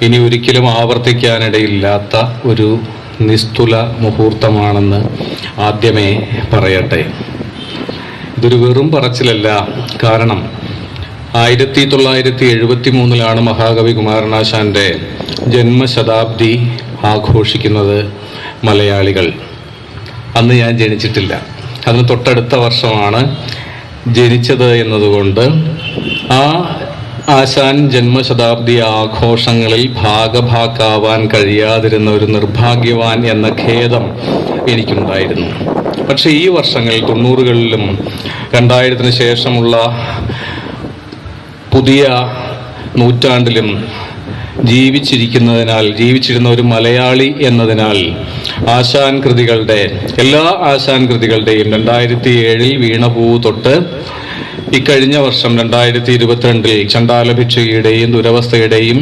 ഇനി ഒരിക്കലും ആവർത്തിക്കാനിടയില്ലാത്ത ഒരു നിസ്തുല മുഹൂർത്തമാണെന്ന് ആദ്യമേ പറയട്ടെ. ഇതൊരു വെറും പറച്ചിലല്ല. കാരണം 1973 മഹാകവി കുമാരനാശാൻ്റെ ജന്മശതാബ്ദി ആഘോഷിക്കുന്നത് മലയാളികൾ. അന്ന് ഞാൻ ജനിച്ചിട്ടില്ല. അതിന് തൊട്ടടുത്ത വർഷമാണ് ജനിച്ചത് എന്നതുകൊണ്ട് ആ ആശാൻ ജന്മശതാബ്ദി ആഘോഷങ്ങളിൽ ഭാഗഭാക്കാവാൻ കഴിയാതിരുന്ന ഒരു നിർഭാഗ്യവാൻ എന്ന ഖേദം എനിക്കുണ്ടായിരുന്നു. പക്ഷേ ഈ വർഷങ്ങൾ 90കളിലും 2000-ന് ശേഷമുള്ള പുതിയ നൂറ്റാണ്ടിലും ജീവിച്ചിരുന്ന ഒരു മലയാളി എന്നതിനാൽ ആശാൻ കൃതികളുടെ എല്ലാ ആശാൻ കൃതികളുടെയും 2007 വീണപൂ തൊട്ട് ഇക്കഴിഞ്ഞ വർഷം 2022 ചണ്ഡാലഭിക്ഷുകിയുടെയും ദുരവസ്ഥയുടെയും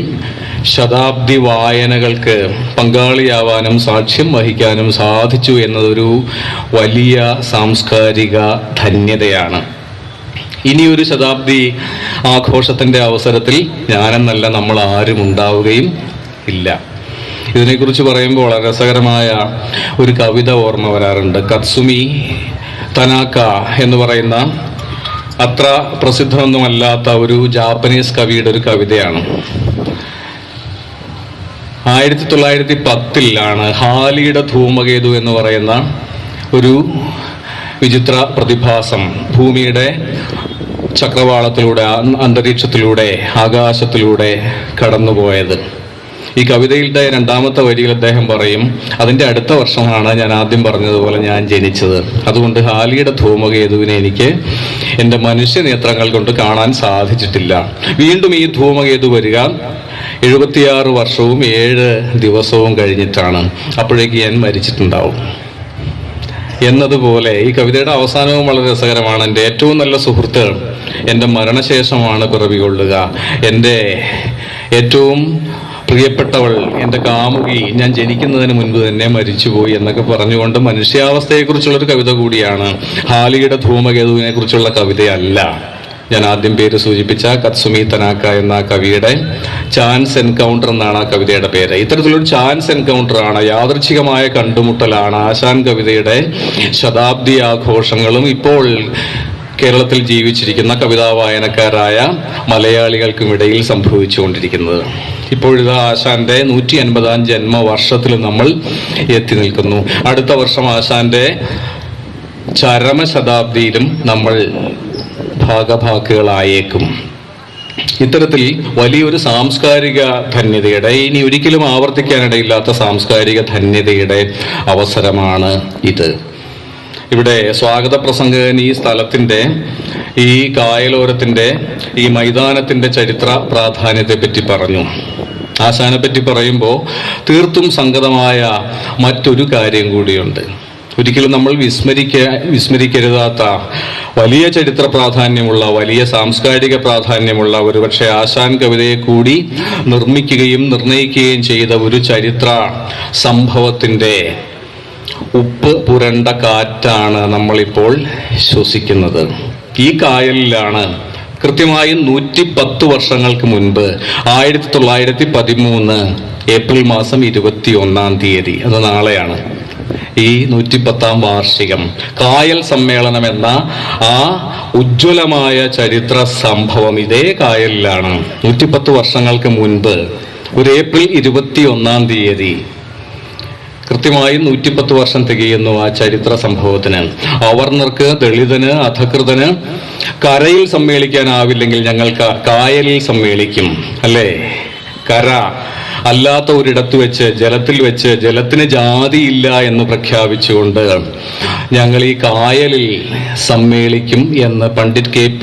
ശതാബ്ദി വായനകൾക്ക് പങ്കാളിയാവാനും സാക്ഷ്യം വഹിക്കാനും സാധിച്ചു എന്നതൊരു വലിയ സാംസ്കാരിക ധന്യതയാണ്. ഇനിയൊരു ശതാബ്ദി ആഘോഷത്തിൻ്റെ അവസരത്തിൽ ഞാനെന്നല്ല നമ്മൾ ആരും ഉണ്ടാവുകയും ഇല്ല. ഇതിനെക്കുറിച്ച് പറയുമ്പോൾ വളരെ രസകരമായ ഒരു കവിത ഓർമ്മ വരാറുണ്ട്. കത്സുമി തനാക്ക എന്ന് പറയുന്ന അത്ര പ്രസിദ്ധമൊന്നുമല്ലാത്ത ഒരു ജാപ്പനീസ് കവിയുടെ ഒരു കവിതയാണ്. 1910 ഹാലിയുടെ ധൂമകേതു എന്ന് പറയുന്ന ഒരു വിചിത്ര പ്രതിഭാസം ഭൂമിയുടെ ചക്രവാളത്തിലൂടെ, അന്തരീക്ഷത്തിലൂടെ, ആകാശത്തിലൂടെ കടന്നുപോയത്. ഈ കവിതയുടെ 2ാമത്തെ വരിയിൽ അദ്ദേഹം പറയും, അതിൻ്റെ അടുത്ത വർഷമാണ് ഞാൻ ആദ്യം പറഞ്ഞതുപോലെ ഞാൻ ജനിച്ചത്. അതുകൊണ്ട് ഹാലിയുടെ ധൂമകേതുവിനെ എനിക്ക് എൻ്റെ മനുഷ്യനേത്രങ്ങൾ കൊണ്ട് കാണാൻ സാധിച്ചിട്ടില്ല. വീണ്ടും ഈ ധൂമകേതു വരിക 76 വർഷവും 7 ദിവസവും കഴിഞ്ഞിട്ടാണ്. അപ്പോഴേക്ക് ഞാൻ മരിച്ചിട്ടുണ്ടാവും എന്നതുപോലെ ഈ കവിതയുടെ അവസാനവും വളരെ രസകരമാണ്. എൻ്റെ ഏറ്റവും നല്ല സുഹൃത്ത് എൻ്റെ മരണശേഷമാണ് പിറവി കൊള്ളുക. എൻ്റെ ഏറ്റവും പ്രിയപ്പെട്ടവൾ, എൻ്റെ കാമുകി, ഞാൻ ജനിക്കുന്നതിന് മുൻപ് തന്നെ മരിച്ചുപോയി എന്നൊക്കെ പറഞ്ഞുകൊണ്ട് മനുഷ്യാവസ്ഥയെക്കുറിച്ചുള്ളൊരു കവിത കൂടിയാണ്. ഹാലിയുടെ ധൂമകേതുവിനെ കുറിച്ചുള്ള കവിതയല്ല. ഞാൻ ആദ്യം പേര് സൂചിപ്പിച്ച കത്സുമി തനാക്ക എന്ന കവിയുടെ ചാൻസ് എൻകൗണ്ടർ എന്നാണ് ആ കവിതയുടെ പേര്. ഇത്തരത്തിലൊരു ചാൻസ് എൻകൗണ്ടറാണ്, യാദൃച്ഛികമായ കണ്ടുമുട്ടലാണ് ആശാൻ കവിതയുടെ ശതാബ്ദി ആഘോഷങ്ങളും ഇപ്പോൾ കേരളത്തിൽ ജീവിച്ചിരിക്കുന്ന കവിതാ വായനക്കാരായ മലയാളികൾക്കുമിടയിൽ സംഭവിച്ചുകൊണ്ടിരിക്കുന്നത്. ഇപ്പോഴിത് ആശാന്റെ 150-ാം ജന്മവർഷത്തിൽ നമ്മൾ എത്തി നിൽക്കുന്നു. അടുത്ത വർഷം ആശാന്റെ ചരമശതാബ്ദിയിലും നമ്മൾ ഭാഗഭാക്കുകളായേക്കും. ഇത്തരത്തിൽ വലിയൊരു സാംസ്കാരിക ധന്യതയുടെ, ഇനി ഒരിക്കലും ആവർത്തിക്കാനിടയില്ലാത്ത സാംസ്കാരിക ധന്യതയുടെ അവസരമാണ് ഇത്. ഇവിടെ സ്വാഗത പ്രസംഗകൻ ഈ സ്ഥലത്തിൻ്റെ, ഈ കായലോരത്തിൻ്റെ, ഈ മൈതാനത്തിൻ്റെ ചരിത്ര പ്രാധാന്യത്തെപ്പറ്റി പറഞ്ഞു. ആശാനെ പറ്റി പറയുമ്പോൾ തീർത്തും സംഗതമായ മറ്റൊരു കാര്യം കൂടിയുണ്ട്. ഒരിക്കലും നമ്മൾ വിസ്മരിക്കരുതാത്ത വലിയ ചരിത്ര പ്രാധാന്യമുള്ള, വലിയ സാംസ്കാരിക പ്രാധാന്യമുള്ള, ഒരുപക്ഷെ ആശാൻ കവിതയെ കൂടി നിർമ്മിക്കുകയും നിർണയിക്കുകയും ചെയ്ത ഒരു ചരിത്ര സംഭവത്തിൻ്റെ ഉപ്പ് പുരണ്ട കാറ്റാണ് നമ്മളിപ്പോൾ ശ്വസിക്കുന്നത്. ഈ കായലിലാണ് കൃത്യമായും 110 വർഷങ്ങൾക്ക് മുൻപ് 1913 ഏപ്രിൽ മാസം 21-ാം തീയതി, അത് നാളെയാണ്, ഈ 110-ാം വാർഷികം കായൽ സമ്മേളനം എന്ന ആ ഉജ്ജ്വലമായ ചരിത്ര സംഭവം ഇതേ കായലിലാണ് 110 വർഷങ്ങൾക്ക് മുൻപ് ഒരു ഏപ്രിൽ 21-ാം തീയതി. കൃത്യമായും 110 വർഷം തികയുന്നു ആ ചരിത്ര സംഭവത്തിന്. അവർണർക്ക്, ദളിതന്, അധകൃതന് കരയിൽ സമ്മേളിക്കാനാവില്ലെങ്കിൽ ഞങ്ങൾ കായലിൽ സമ്മേളിക്കും, അല്ലേ? കര അല്ലാത്ത ഒരിടത്ത് വെച്ച്, ജലത്തിൽ വെച്ച്, ജലത്തിന് ജാതിയില്ല എന്ന് പ്രഖ്യാപിച്ചുകൊണ്ട് ഞങ്ങൾ ഈ കായലിൽ സമ്മേളിക്കും എന്ന് പണ്ഡിറ്റ് KP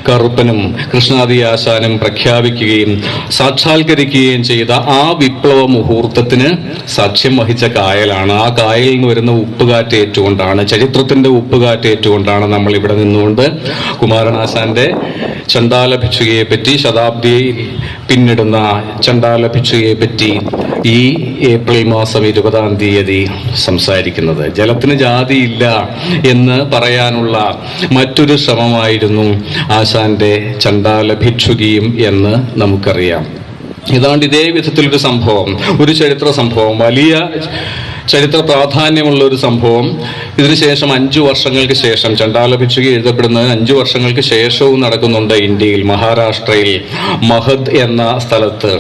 കറുപ്പനും കൃഷ്ണാദി ആശാനും പ്രഖ്യാപിക്കുകയും സാക്ഷാത്കരിക്കുകയും ചെയ്ത ആ വിപ്ലവ മുഹൂർത്തത്തിന് സാക്ഷ്യം വഹിച്ച കായലാണ്. ആ കായലിൽ നിന്ന് വരുന്ന ഉപ്പുകാറ്റേറ്റുകൊണ്ടാണ്, ചരിത്രത്തിന്റെ ഉപ്പുകാറ്റേറ്റുകൊണ്ടാണ് നമ്മൾ ഇവിടെ നിന്നുകൊണ്ട് കുമാരനാശാന്റെ ചണ്ഡാലഭിക്ഷുകയെ പറ്റി, ശതാബ്ദിയിൽ പിന്നിടുന്ന ചണ്ഡാലഭിക്ഷുകയെ പറ്റി ഈ ഏപ്രിൽ മാസം 20-ാം തീയതി സംസാരിക്കുന്നത്. ജലത്തിന് ജാതിയില്ല എന്ന് പറയാനുള്ള മറ്റൊരു ശ്രമമായിരുന്നു ആശാന്റെ ചണ്ഡാലഭിക്ഷുകിയും എന്ന് നമുക്കറിയാം. ഏതാണ്ട് ഇതേ വിധത്തിലൊരു സംഭവം, ഒരു ചരിത്ര സംഭവം, വലിയ ചരിത്ര പ്രാധാന്യമുള്ള ഒരു സംഭവം. ഇതിനുശേഷം 5 വർഷങ്ങൾക്ക് ശേഷം, ചണ്ഡാല ഭിക്ഷുകി എഴുതപ്പെടുന്നതിന് 5 വർഷങ്ങൾക്ക് ശേഷവും നടക്കുന്നുണ്ട് ഇന്ത്യയിൽ, മഹാരാഷ്ട്രയിൽ മഹദ് എന്ന സ്ഥലത്ത്.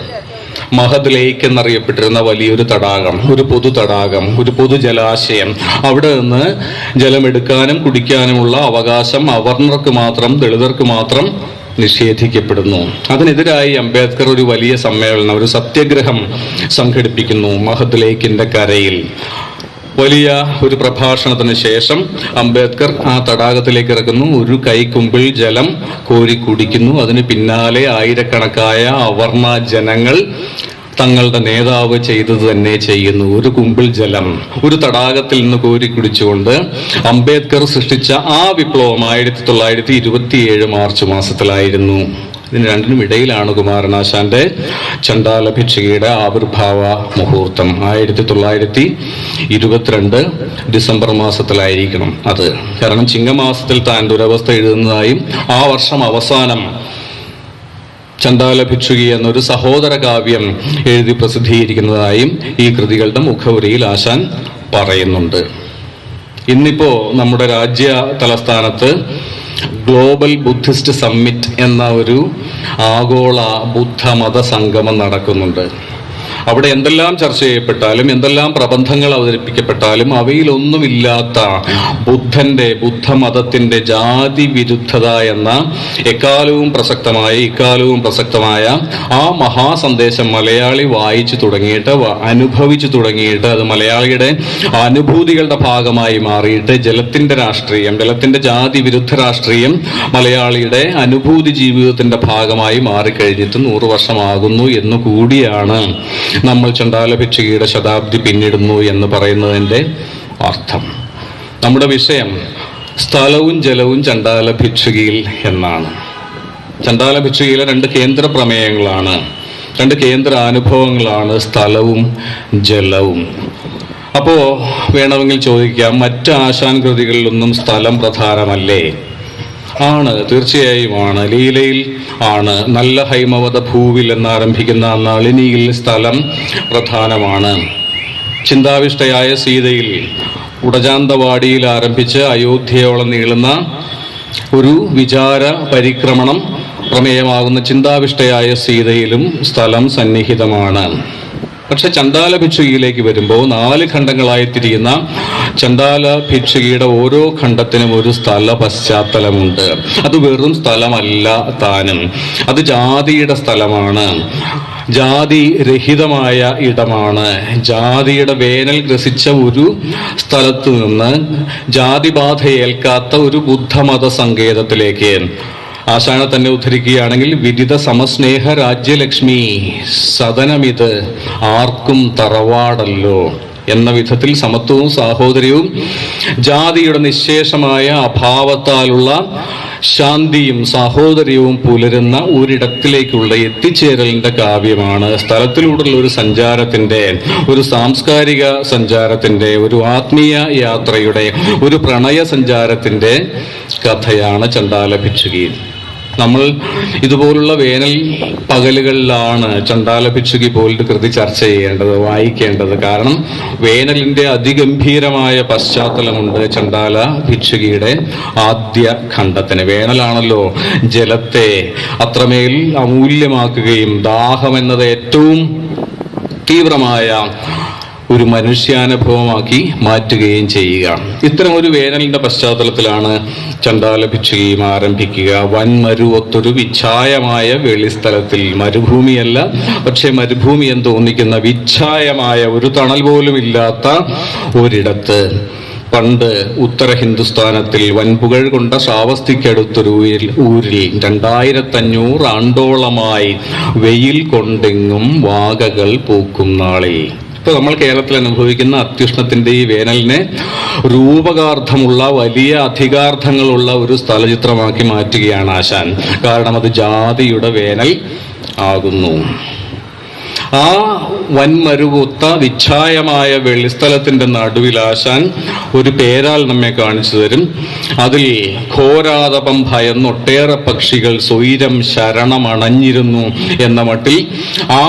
മഹദ് ലേക്ക് എന്നറിയപ്പെട്ടിരുന്ന വലിയൊരു തടാകം, ഒരു പൊതു തടാകം, ഒരു പൊതു ജലാശയം. അവിടെ നിന്ന് ജലമെടുക്കാനും കുടിക്കാനുമുള്ള അവകാശം അവർണർക്ക് മാത്രം, ദളിതർക്ക് മാത്രം നിഷേധിക്കപ്പെടുന്നു. അതിനെതിരായി അംബേദ്കർ ഒരു വലിയ സമ്മേളനം, ഒരു സത്യാഗ്രഹം സംഘടിപ്പിക്കുന്നു മഹദ് ലേക്കിന്റെ കരയിൽ. വലിയ ഒരു പ്രഭാഷണത്തിന് ശേഷം അംബേദ്കർ ആ തടാകത്തിലേക്ക് ഇറക്കുന്നു, ഒരു കൈക്കുമ്പിൾ ജലം കോരി കുടിക്കുന്നു. അതിന് പിന്നാലെ ആയിരക്കണക്കായ അവർണ ജനങ്ങൾ തങ്ങളുടെ നേതാവ് ചെയ്തത് തന്നെ ചെയ്യുന്നു. ഒരു കുമ്പിൾ ജലം ഒരു തടാകത്തിൽ നിന്ന് കോരി കുടിച്ചുകൊണ്ട് അംബേദ്കർ സൃഷ്ടിച്ച ആ വിപ്ലവം 1927 മാർച്ച് മാസത്തിലായിരുന്നു. ഇതിന് രണ്ടിനും ഇടയിലാണ് കുമാരനാശാന്റെ ചണ്ഡാല ഭിക്ഷുകിയുടെ ആവിർഭാവ മുഹൂർത്തം. 1922 ഡിസംബർ മാസത്തിലായിരിക്കണം അത്. കാരണം ചിങ്ങമാസത്തിൽ താൻ ദുരവസ്ഥ എഴുതുന്നതായും ആ വർഷം അവസാനം ചണ്ഡാല ഭിക്ഷുകി എന്നൊരു സഹോദര കാവ്യം എഴുതി പ്രസിദ്ധീകരിക്കുന്നതായും ഈ കൃതികളുടെ മുഖവുരയിൽ ആശാൻ പറയുന്നുണ്ട്. ഇന്നിപ്പോ നമ്മുടെ രാജ്യ തലസ്ഥാനത്ത് ഗ്ലോബൽ ബുദ്ധിസ്റ്റ് സമ്മിറ്റ് എന്ന ഒരു ആഗോള ബുദ്ധമത സംഗമം നടക്കുന്നുണ്ട്. അവിടെ എന്തെല്ലാം ചർച്ച ചെയ്യപ്പെട്ടാലും, എന്തെല്ലാം പ്രബന്ധങ്ങൾ അവതരിപ്പിക്കപ്പെട്ടാലും അവയിലൊന്നുമില്ലാത്ത ബുദ്ധമതത്തിന്റെ ജാതി വിരുദ്ധത എന്ന ഇക്കാലവും പ്രസക്തമായ ആ മഹാസന്ദേശം മലയാളി വായിച്ചു തുടങ്ങിയിട്ട്, അനുഭവിച്ചു തുടങ്ങിയിട്ട്, അത് മലയാളിയുടെ അനുഭൂതികളുടെ ഭാഗമായി മാറിയിട്ട് ജലത്തിന്റെ രാഷ്ട്രീയം, ജലത്തിന്റെ ജാതി വിരുദ്ധ രാഷ്ട്രീയം മലയാളിയുടെ അനുഭൂതി ജീവിതത്തിന്റെ ഭാഗമായി മാറിക്കഴിഞ്ഞിട്ട് 100 വർഷമാകുന്നു എന്നു കൂടിയാണ് നമ്മൾ ചണ്ഡാല ഭിക്ഷുകിയുടെ ശതാബ്ദി പിന്നിടുന്നു എന്ന് പറയുന്നതിൻ്റെ അർത്ഥം. നമ്മുടെ വിഷയം സ്ഥലവും ജലവും ചണ്ഡാല ഭിക്ഷുകിയിൽ എന്നാണ്. ചണ്ഡാല ഭിക്ഷുകിയിലെ 2 കേന്ദ്ര പ്രമേയങ്ങളാണ്, 2 കേന്ദ്ര അനുഭവങ്ങളാണ് സ്ഥലവും ജലവും. അപ്പോ വേണമെങ്കിൽ ചോദിക്കാം, മറ്റ് ആശാൻ കൃതികളിലൊന്നും സ്ഥലം പ്രധാനമല്ലേ? ആണ്, തീർച്ചയായും ആണ്. ലീലയിൽ ആണ്. നല്ല ഹൈമവത ഭൂവിൽ എന്നാരംഭിക്കുന്ന നളിനിയിൽ സ്ഥലം പ്രധാനമാണ്. ചിന്താവിഷ്ടയായ സീതയിൽ, ഉടജാന്തവാടിയിൽ ആരംഭിച്ച് അയോധ്യയോളം നീളുന്ന ഒരു വിചാര പരിക്രമണം പ്രമേയമാകുന്ന ചിന്താവിഷ്ടയായ സീതയിലും സ്ഥലം സന്നിഹിതമാണ്. പക്ഷെ ചണ്ഡാല ഭിക്ഷുകിയിലേക്ക് വരുമ്പോൾ 4 ഖണ്ഡങ്ങളായി തിരിയുന്ന ചണ്ഡാല ഭിക്ഷുകിയുടെ ഓരോ ഖണ്ഡത്തിനും ഒരു സ്ഥല പശ്ചാത്തലമുണ്ട്. അത് വെറും സ്ഥലമല്ല താനും, അത് ജാതിയുടെ സ്ഥലമാണ്, ജാതി രഹിതമായ ഇടമാണ്. ജാതിയുടെ വേനൽ ഗ്രസിച്ച ഒരു സ്ഥലത്ത് നിന്ന് ജാതിബാധ ഏൽക്കാത്ത ഒരു ബുദ്ധമത സങ്കേതത്തിലേക്ക് ആശാനെ തന്നെ ഉദ്ധരിക്കുകയാണെങ്കിൽ, വിദിത സമസ്നേഹ രാജ്യലക്ഷ്മി സദനമിത് ആർക്കും തറവാടല്ലോ എന്ന വിധത്തിൽ സമത്വവും സാഹോദര്യവും ജാതിയുടെ നിശേഷമായ അഭാവത്താലുള്ള ശാന്തിയും സാഹോദര്യവും പുലരുന്ന ഒരിടത്തിലേക്കുള്ള എത്തിച്ചേരലിന്റെ കാവ്യമാണ്. സ്ഥലത്തിലൂടെയുള്ള ഒരു സഞ്ചാരത്തിന്റെ, ഒരു സാംസ്കാരിക സഞ്ചാരത്തിന്റെ, ഒരു ആത്മീയ യാത്രയുടെ, ഒരു പ്രണയ സഞ്ചാരത്തിന്റെ കഥയാണ് ചണ്ഡാല ഭിക്ഷുകി. നമ്മൾ ഇതുപോലുള്ള വേനൽ പകലുകളിലാണ് ചണ്ഡാല ഭിക്ഷുകി പോലൊരു കൃതി ചർച്ച ചെയ്യേണ്ടത്, വായിക്കേണ്ടത്. കാരണം വേനലിന്റെ അതിഗംഭീരമായ പശ്ചാത്തലമുണ്ട് ചണ്ഡാല ഭിക്ഷുകിയുടെ ആദ്യ ഖണ്ഡത്തിന്. വേനലാണല്ലോ ജലത്തെ അത്രമേൽ അമൂല്യമാക്കുകയും ദാഹമെന്നത് ഏറ്റവും തീവ്രമായ ഒരു മനുഷ്യാനുഭവമാക്കി മാറ്റുകയും ചെയ്യുക. ഇത്തരം ഒരു വേനലിന്റെ പശ്ചാത്തലത്തിലാണ് ചണ്ഡാല ഭിക്ഷുകിയും ആരംഭിക്കുക. വൻമരുവൊത്തൊരു വിച്ഛായമായ വെളിസ്ഥലത്തിൽ, മരുഭൂമിയല്ല പക്ഷെ മരുഭൂമി എന്ന് തോന്നിക്കുന്ന വിച്ഛായമായ ഒരു തണൽ പോലും ഇല്ലാത്ത ഒരിടത്ത്, പണ്ട് ഉത്തര ഹിന്ദുസ്ഥാനത്തിൽ വൻപുകൾ കൊണ്ട ശ്രാവസ്തിക്കടുത്തൊരു ഊരിൽ 2500 ആണ്ടോളമായി വെയിൽ കൊണ്ടെങ്ങും വാകകൾ പൂക്കും നാളിൽ. ഇപ്പൊ നമ്മൾ കേരളത്തിൽ അനുഭവിക്കുന്ന അത്യുഷ്ണത്തിന്റെ ഈ വേനലിനെ രൂപകാർത്ഥമുള്ള, വലിയ അധികാർത്ഥങ്ങളുള്ള ഒരു സ്ഥലചിത്രമാക്കി മാറ്റുകയാണ് ആശാൻ. കാരണം അത് ജാതിയുടെ വേനൽ ആകുന്നു. ആ വൻമരുവൊത്ത വിച്ഛായമായ വെള്ളിസ്ഥലത്തിന്റെ നടുവിൽ ആശാൻ ഒരു പേരാൽ നമ്മെ കാണിച്ചു തരും. അതിൽ ഘോരാതപം ഭയന്നൊട്ടേറെ പക്ഷികൾ സ്വൈരം ശരണമണഞ്ഞിരുന്നു എന്ന മട്ടിൽ ആ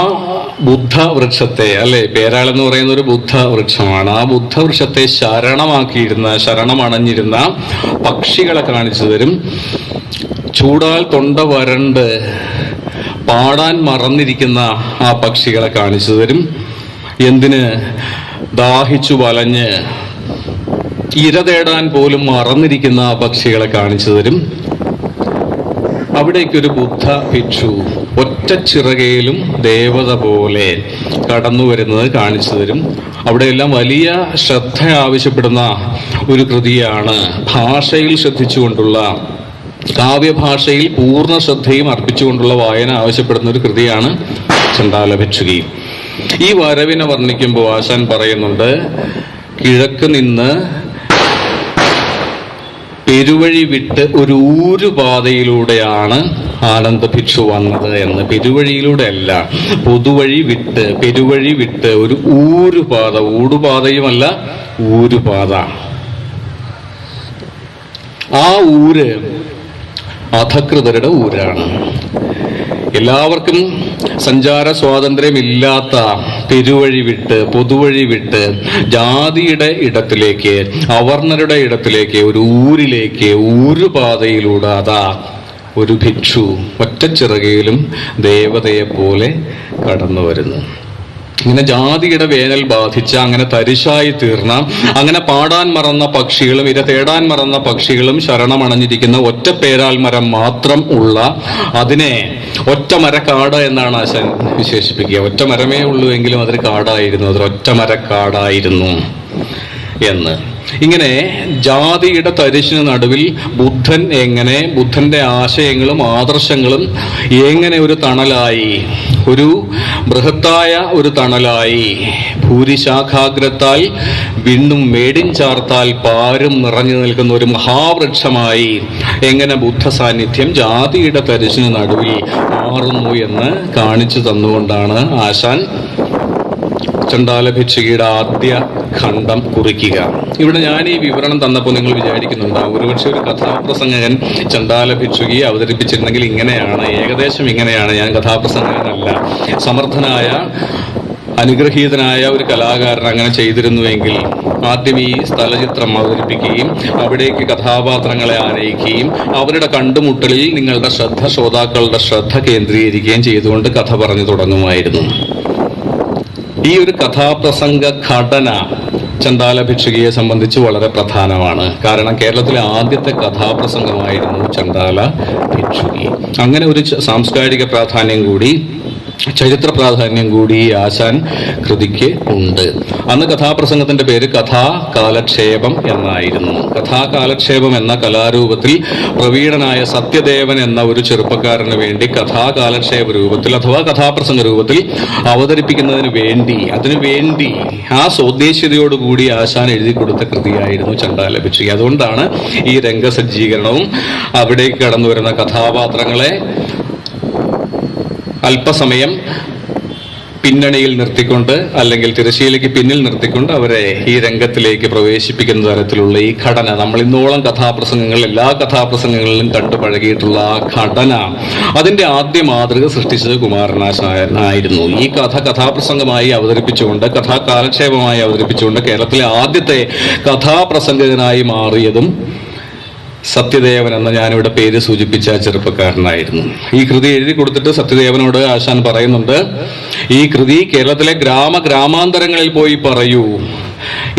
ബുദ്ധവൃക്ഷത്തെ, അല്ലെ, പേരാൾ എന്ന് പറയുന്ന ഒരു ബുദ്ധവൃക്ഷമാണ്, ആ ബുദ്ധവൃക്ഷത്തെ ശരണമണഞ്ഞിരുന്ന പക്ഷികളെ കാണിച്ചു തരും. ചൂടാൽ തൊണ്ട വരണ്ട് പാടാൻ മറന്നിരിക്കുന്ന ആ പക്ഷികളെ കാണിച്ചു തരും. എന്തിന്, ദാഹിച്ചു വലഞ്ഞ് ഇര തേടാൻ പോലും മറന്നിരിക്കുന്ന ആ പക്ഷികളെ കാണിച്ചു തരും. അവിടേക്കൊരു ബുദ്ധ ഭിക്ഷു ഒറ്റ ചിറകയിലും ദേവത പോലെ കടന്നു വരുന്നത് കാണിച്ചു തരും. അവിടെയെല്ലാം വലിയ ശ്രദ്ധ ആവശ്യപ്പെടുന്ന ഒരു കൃതിയാണ്. ഭാഷയിൽ ശ്രദ്ധിച്ചുകൊണ്ടുള്ള, കാവ്യഭാഷയിൽ പൂർണ്ണ ശ്രദ്ധയും അർപ്പിച്ചുകൊണ്ടുള്ള വായന ആവശ്യപ്പെടുന്ന ഒരു കൃതിയാണ് ചണ്ഡാല ഭിക്ഷുകി. ഈ വരവിനെ വർണ്ണിക്കുമ്പോൾ ആശാൻ പറയുന്നുണ്ട്, കിഴക്ക് നിന്ന് പെരുവഴി വിട്ട് ഒരു ഊരുപാതയിലൂടെയാണ് ആനന്ദ ഭിക്ഷു വന്നത് എന്ന്. പെരുവഴിയിലൂടെ അല്ല, പൊതുവഴി വിട്ട്, പെരുവഴി വിട്ട് ഒരു ഊരുപാത, ഊടുപാതയുമല്ല, ഊരുപാത. ആ ഊര് അധകൃതരുടെ ഊരാണ്. എല്ലാവർക്കും സഞ്ചാര സ്വാതന്ത്ര്യമില്ലാത്ത പെരുവഴി വിട്ട്, പൊതുവഴി വിട്ട്, ജാതിയുടെ ഇടത്തിലേക്ക്, അവർണരുടെ ഇടത്തിലേക്ക്, ഒരു ഊരിലേക്ക്, ഊരുപാതയിലൂടെ അതാ ഒരു ഭിക്ഷു ഒറ്റച്ചിറകയിലും ദേവതയെ പോലെ കടന്നു വരുന്നു. ഇങ്ങനെ ജാതിയുടെ വേനൽ ബാധിച്ച, അങ്ങനെ തരിശായി തീർന്ന, അങ്ങനെ പാടാൻ മറന്ന പക്ഷികളും ഇര തേടാൻ മറന്ന പക്ഷികളും ശരണമണഞ്ഞിരിക്കുന്ന ഒറ്റ പേരാൽ മരം മാത്രം ഉള്ള, അതിനെ ഒറ്റ മരക്കാട് എന്നാണ് ആശാൻ വിശേഷിപ്പിക്കുക. ഒറ്റ മരമേ ഉള്ളൂ എങ്കിലും അതൊരു കാടായിരുന്നു, അതൊരു ഒറ്റ മരക്കാടായിരുന്നു എന്ന്. ഇങ്ങനെ ജാതിയുടെ തരിശിന് നടുവിൽ ബുദ്ധൻ എങ്ങനെ, ബുദ്ധന്റെ ആശയങ്ങളും ആദർശങ്ങളും എങ്ങനെ ഒരു തണലായി, ഒരു ബൃഹത്തായ ഒരു തണലായി, ഭൂരിശാഖാഗ്രത്താൽ വിണ്ണും മേടിൻ ചാർത്താൽ പാരും നിറഞ്ഞു നിൽക്കുന്ന ഒരു മഹാവൃക്ഷമായി എങ്ങനെ ബുദ്ധ സാന്നിധ്യം ജാതിയുടെ തരിശിന് നടുവിൽ മാറുന്നു എന്ന് കാണിച്ചു തന്നുകൊണ്ടാണ് ആശാൻ ചണ്ഡാല ഭിക്ഷുകിയുടെ ആദ്യ ഖണ്ഡം കുറിക്കുക. ഇവിടെ ഞാൻ ഈ വിവരണം തന്നപ്പോൾ നിങ്ങൾ വിചാരിക്കുന്നുണ്ടാവും, ഒരുപക്ഷെ ഒരു കഥാപ്രസംഗകൻ ചണ്ഡാല ഭിക്ഷുകിയെ അവതരിപ്പിച്ചിരുന്നെങ്കിൽ ഇങ്ങനെയാണ്, ഏകദേശം ഇങ്ങനെയാണ്. ഞാൻ കഥാപ്രസംഗകനല്ല. സമർത്ഥനായ, അനുഗ്രഹീതനായ ഒരു കലാകാരൻ അങ്ങനെ ചെയ്തിരുന്നുവെങ്കിൽ ആദ്യം ഈ സ്ഥലചിത്രം അവതരിപ്പിക്കുകയും അവിടേക്ക് കഥാപാത്രങ്ങളെ ആനയിക്കുകയും അവരുടെ കണ്ടുമുട്ടലിൽ നിങ്ങളുടെ ശ്രദ്ധ, ശ്രോതാക്കളുടെ ശ്രദ്ധ കേന്ദ്രീകരിക്കുകയും ചെയ്തുകൊണ്ട് കഥ പറഞ്ഞു തുടങ്ങുമായിരുന്നു. ഈ ഒരു കഥാപ്രസംഗ ഘടന ചണ്ഡാല ഭിക്ഷുകിയെ സംബന്ധിച്ച് വളരെ പ്രധാനമാണ്. കാരണം കേരളത്തിലെ ആദ്യത്തെ കഥാപ്രസംഗമായിരുന്നു ചണ്ഡാല ഭിക്ഷുകി. അങ്ങനെ ഒരു സാംസ്കാരിക പ്രാധാന്യം കൂടി, ചരിത്ര പ്രാധാന്യം കൂടി ആശാൻ കൃതിക്ക് ഉണ്ട്. അന്ന് കഥാപ്രസംഗത്തിന്റെ പേര് കഥാകാലക്ഷേപം എന്നായിരുന്നു. കഥാകാലക്ഷേപം എന്ന കലാരൂപത്തിൽ പ്രവീണനായ സത്യദേവൻ എന്ന ഒരു ചെറുപ്പക്കാരന് വേണ്ടി കഥാകാലക്ഷേപ രൂപത്തിൽ അഥവാ കഥാപ്രസംഗ രൂപത്തിൽ അവതരിപ്പിക്കുന്നതിന് വേണ്ടി, അതിനുവേണ്ടി ആ സ്വദേശീയതയോടുകൂടി ആശാൻ എഴുതി കൊടുത്ത കൃതിയായിരുന്നു ചണ്ഡാല ഭിക്ഷുകി. അതുകൊണ്ടാണ് ഈ രംഗസജ്ജീകരണവും അവിടേക്ക് കടന്നു വരുന്ന കഥാപാത്രങ്ങളെ അല്പസമയം പിന്നണിയിൽ നിർത്തിക്കൊണ്ട്, അല്ലെങ്കിൽ തിരശ്ശീലയ്ക്ക് പിന്നിൽ നിർത്തിക്കൊണ്ട് അവരെ ഈ രംഗത്തിലേക്ക് പ്രവേശിപ്പിക്കുന്ന തരത്തിലുള്ള ഈ ഘടന, നമ്മൾ ഇന്നോളം കഥാപ്രസംഗങ്ങൾ, എല്ലാ കഥാപ്രസംഗങ്ങളിലും കണ്ടു പഴകിയിട്ടുള്ള ആ ഘടന, അതിന്റെ ആദ്യ മാതൃക സൃഷ്ടിച്ചത് കുമാരനാശാനായിരുന്നു. ഈ കഥാപ്രസംഗമായി അവതരിപ്പിച്ചുകൊണ്ട്, കഥാകാലക്ഷേപമായി അവതരിപ്പിച്ചുകൊണ്ട് കേരളത്തിലെ ആദ്യത്തെ കഥാപ്രസംഗകനായി മാറിയതും സത്യദേവൻ എന്ന ഞാനിവിടെ പേര് സൂചിപ്പിച്ച ചെറുപ്പക്കാരനായിരുന്നു. ഈ കൃതി എഴുതി കൊടുത്തിട്ട് സത്യദേവനോട് ആശാൻ പറയുന്നുണ്ട്, ഈ കൃതി കേരളത്തിലെ ഗ്രാമാന്തരങ്ങളിൽ പോയി പറയൂ,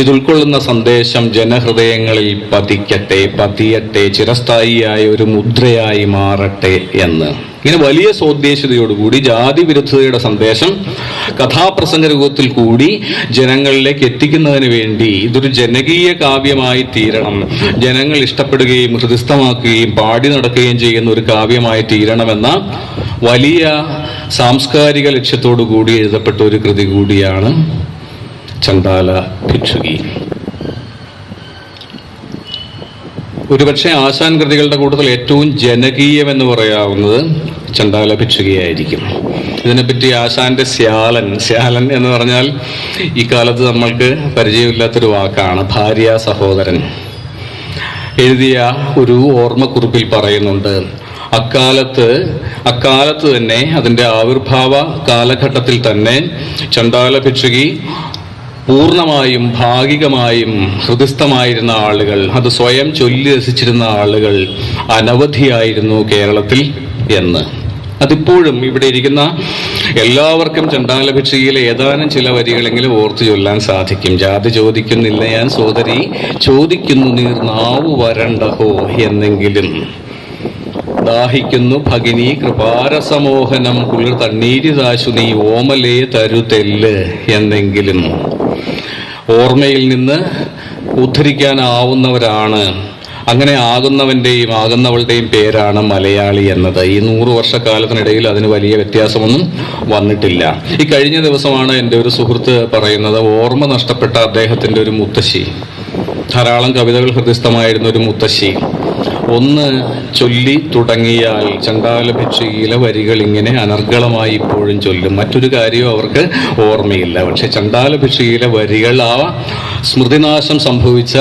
ഇത് ഉൾക്കൊള്ളുന്ന സന്ദേശം ജനഹൃദയങ്ങളിൽ പതിയട്ടെ, ചിരസ്ഥായിയായ ഒരു മുദ്രയായി മാറട്ടെ എന്ന്. ഇങ്ങനെ വലിയ സോദ്ദേശ്യതയോടുകൂടി ജാതി വിരുദ്ധതയുടെ സന്ദേശം കഥാപ്രസംഗ രൂപത്തിൽ കൂടി ജനങ്ങളിലേക്ക് എത്തിക്കുന്നതിന് വേണ്ടി ഇതൊരു ജനകീയ കാവ്യമായി തീരണം, ജനങ്ങൾ ഇഷ്ടപ്പെടുകയും ഹൃദിസ്ഥമാക്കുകയും പാടി നടക്കുകയും ചെയ്യുന്ന ഒരു കാവ്യമായി തീരണമെന്ന വലിയ സാംസ്കാരിക ലക്ഷ്യത്തോടു കൂടി എഴുതപ്പെട്ട ഒരു കൃതി കൂടിയാണ് ചണ്ഡാല ഭിക്ഷുകി. ഒരുപക്ഷെ ആശാൻ കൃതികളുടെ കൂട്ടത്തിൽ ഏറ്റവും ജനകീയമെന്ന് പറയാവുന്നത് ചണ്ഡാല ഭിക്ഷുകിയായിരിക്കും. ഇതിനെപ്പറ്റി ആശാന്റെ ശ്യാലൻ എന്ന് പറഞ്ഞാൽ ഈ കാലത്ത് നമ്മൾക്ക് പരിചയമില്ലാത്തൊരു വാക്കാണ്. ഭാര്യ സഹോദരൻ എഴുതിയ ഒരു ഓർമ്മക്കുറിപ്പിൽ പറയുന്നുണ്ട്, അക്കാലത്ത് തന്നെ അതിൻ്റെ ആവിർഭാവ കാലഘട്ടത്തിൽ തന്നെ ചണ്ഡാല ഭിക്ഷുകി പൂർണ്ണമായും ഭാഗികമായും ഹൃദയസ്ഥമായിരുന്ന ആളുകൾ, അത് സ്വയം ചൊല്ലി രസിച്ചിരുന്ന ആളുകൾ അനവധിയായിരുന്നു കേരളത്തിൽ എന്ന്. അതിപ്പോഴും ഇവിടെ ഇരിക്കുന്ന എല്ലാവർക്കും ചണ്ഡാല ഭിക്ഷയിലെ ഏതാനും ചില വരികളെങ്കിലും ഓർത്തു ചൊല്ലാൻ സാധിക്കും. ജാതി ചോദിക്കുന്നില്ല ഞാൻ സോദരി, ചോദിക്കുന്നു നീർ നാവു വരണ്ടഹോ എന്നെങ്കിലും, ദാഹിക്കുന്നു ഭഗിനി കൃപാരസമോഹനം കുളിർ തണ്ണീരിതാശു നീ ഓമലേ തരുതെല്ല് എന്നെങ്കിലും. ഓർമ്മയിൽ നിന്ന് ഉദ്ധരിക്കാനാവുന്നവരാണ്, അങ്ങനെ ആകുന്നവൻ്റെയും ആകുന്നവളുടെയും പേരാണ് മലയാളി എന്നത്. ഈ 100 വർഷക്കാലത്തിനിടയിൽ അതിന് വലിയ വ്യത്യാസമൊന്നും വന്നിട്ടില്ല. ഈ കഴിഞ്ഞ ദിവസമാണ് എൻ്റെ ഒരു സുഹൃത്ത് പറയുന്നത്, ഓർമ്മ നഷ്ടപ്പെട്ട അദ്ദേഹത്തിൻ്റെ ഒരു മുത്തശ്ശി, ധാരാളം കവിതകൾ ഹൃദയസ്ഥമായിരുന്ന ഒരു മുത്തശ്ശി, ഒന്ന് ചൊല്ലി തുടങ്ങിയാൽ ചണ്ഡാല ഭിക്ഷയിലെ വരികൾ ഇങ്ങനെ അനർഗളമായി ഇപ്പോഴും ചൊല്ലും. മറ്റൊരു കാര്യവും അവർക്ക് ഓർമ്മയില്ല. പക്ഷെ ചണ്ഡാല ഭിക്ഷയിലെ വരികൾ ആ സ്മൃതിനാശം സംഭവിച്ച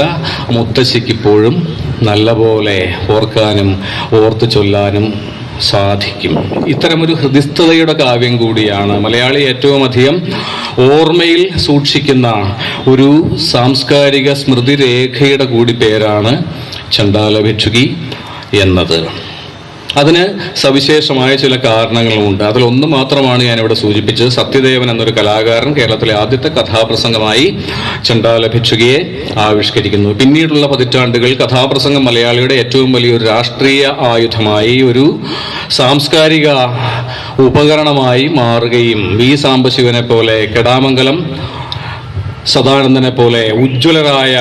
മുത്തശ്ശിക്ക് ഇപ്പോഴും നല്ലപോലെ ഓർക്കാനും ഓർത്തു ചൊല്ലാനും സാധിക്കും. ഇത്തരമൊരു ഹൃദിസ്ഥതയുടെ കാവ്യം കൂടിയാണ്. മലയാളി ഏറ്റവും അധികം ഓർമ്മയിൽ സൂക്ഷിക്കുന്ന ഒരു സാംസ്കാരിക സ്മൃതിരേഖയുടെ കൂടി പേരാണ് ചണ്ഡാല ഭിക്ഷുകി എന്നത്. അതിന് സവിശേഷമായ ചില കാരണങ്ങളുമുണ്ട്. അതിലൊന്ന് മാത്രമാണ് ഞാനിവിടെ സൂചിപ്പിച്ചത്. സത്യദേവൻ എന്നൊരു കലാകാരൻ കേരളത്തിലെ ആദ്യത്തെ കഥാപ്രസംഗമായി ചണ്ഡാല ഭിക്ഷുകിയെ ആവിഷ്കരിക്കുന്നു. പിന്നീടുള്ള പതിറ്റാണ്ടുകൾ കഥാപ്രസംഗം മലയാളിയുടെ ഏറ്റവും വലിയൊരു രാഷ്ട്രീയ ആയുധമായി, ഒരു സാംസ്കാരിക ഉപകരണമായി മാറുകയും വി സാംബശിവനെ പോലെ, കെടാമംഗലം സദാനന്ദനെ പോലെ ഉജ്ജ്വലരായ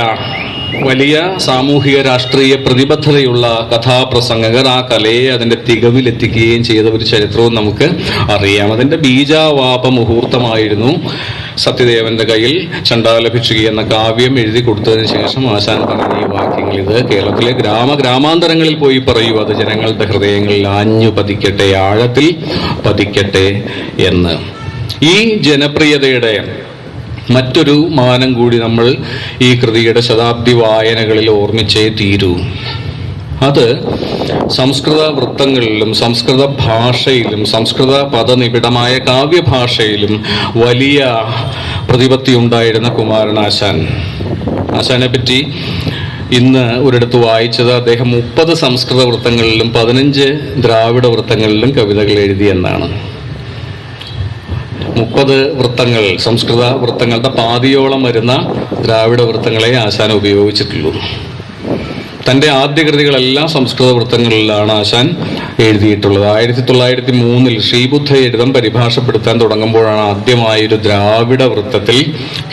വലിയ സാമൂഹിക രാഷ്ട്രീയ പ്രതിബദ്ധതയുള്ള കഥാപ്രസംഗകർ ആ കലയെ അതിൻ്റെ തികവിലെത്തിക്കുകയും ചെയ്ത ഒരു ചരിത്രവും നമുക്ക് അറിയാം. അതിൻ്റെ ബീജാവാപ മുഹൂർത്തമായിരുന്നു സത്യദേവന്റെ കയ്യിൽ ചണ്ഡാല ഭിക്ഷുകി എന്ന കാവ്യം എഴുതി കൊടുത്തതിന് ശേഷം ആശാൻ പറഞ്ഞ ഈ വാക്യങ്ങൾ. ഇത് കേരളത്തിലെ ഗ്രാമാന്തരങ്ങളിൽ പോയി പറയൂ, അത് ജനങ്ങളുടെ ഹൃദയങ്ങളിൽ ആഞ്ഞു പതിക്കട്ടെ, ആഴത്തിൽ പതിക്കട്ടെ എന്ന്. ഈ ജനപ്രിയതയുടെ മറ്റൊരു മാനം കൂടി നമ്മൾ ഈ കൃതിയുടെ ശതാബ്ദി വായനകളിൽ ഓർമ്മിച്ചേ തീരൂ. അത് സംസ്കൃത വൃത്തങ്ങളിലും സംസ്കൃത ഭാഷയിലും സംസ്കൃത പദനിബിഡമായ കാവ്യഭാഷയിലും വലിയ പ്രതിപത്തി ഉണ്ടായിരുന്ന കുമാരനാശാൻ. ആശാനെ പറ്റി ഇന്ന് ഒരിടത്ത് വായിച്ചത്, അദ്ദേഹം 30 സംസ്കൃത വൃത്തങ്ങളിലും 15 ദ്രാവിഡ വൃത്തങ്ങളിലും കവിതകൾ എഴുതിയെന്നാണ്. 30 വൃത്തങ്ങൾ, സംസ്കൃത വൃത്തങ്ങളുടെ പാതിയോളം വരുന്ന ദ്രാവിഡ വൃത്തങ്ങളെ ആശാൻ ഉപയോഗിച്ചിട്ടുള്ളൂ. തൻ്റെ ആദ്യ കൃതികളെല്ലാം സംസ്കൃത വൃത്തങ്ങളിലാണ് ആശാൻ എഴുതിയിട്ടുള്ളത്. 1903 ശ്രീബുദ്ധചരിതം പരിഭാഷപ്പെടുത്താൻ തുടങ്ങുമ്പോഴാണ് ആദ്യമായൊരു ദ്രാവിഡ വൃത്തത്തിൽ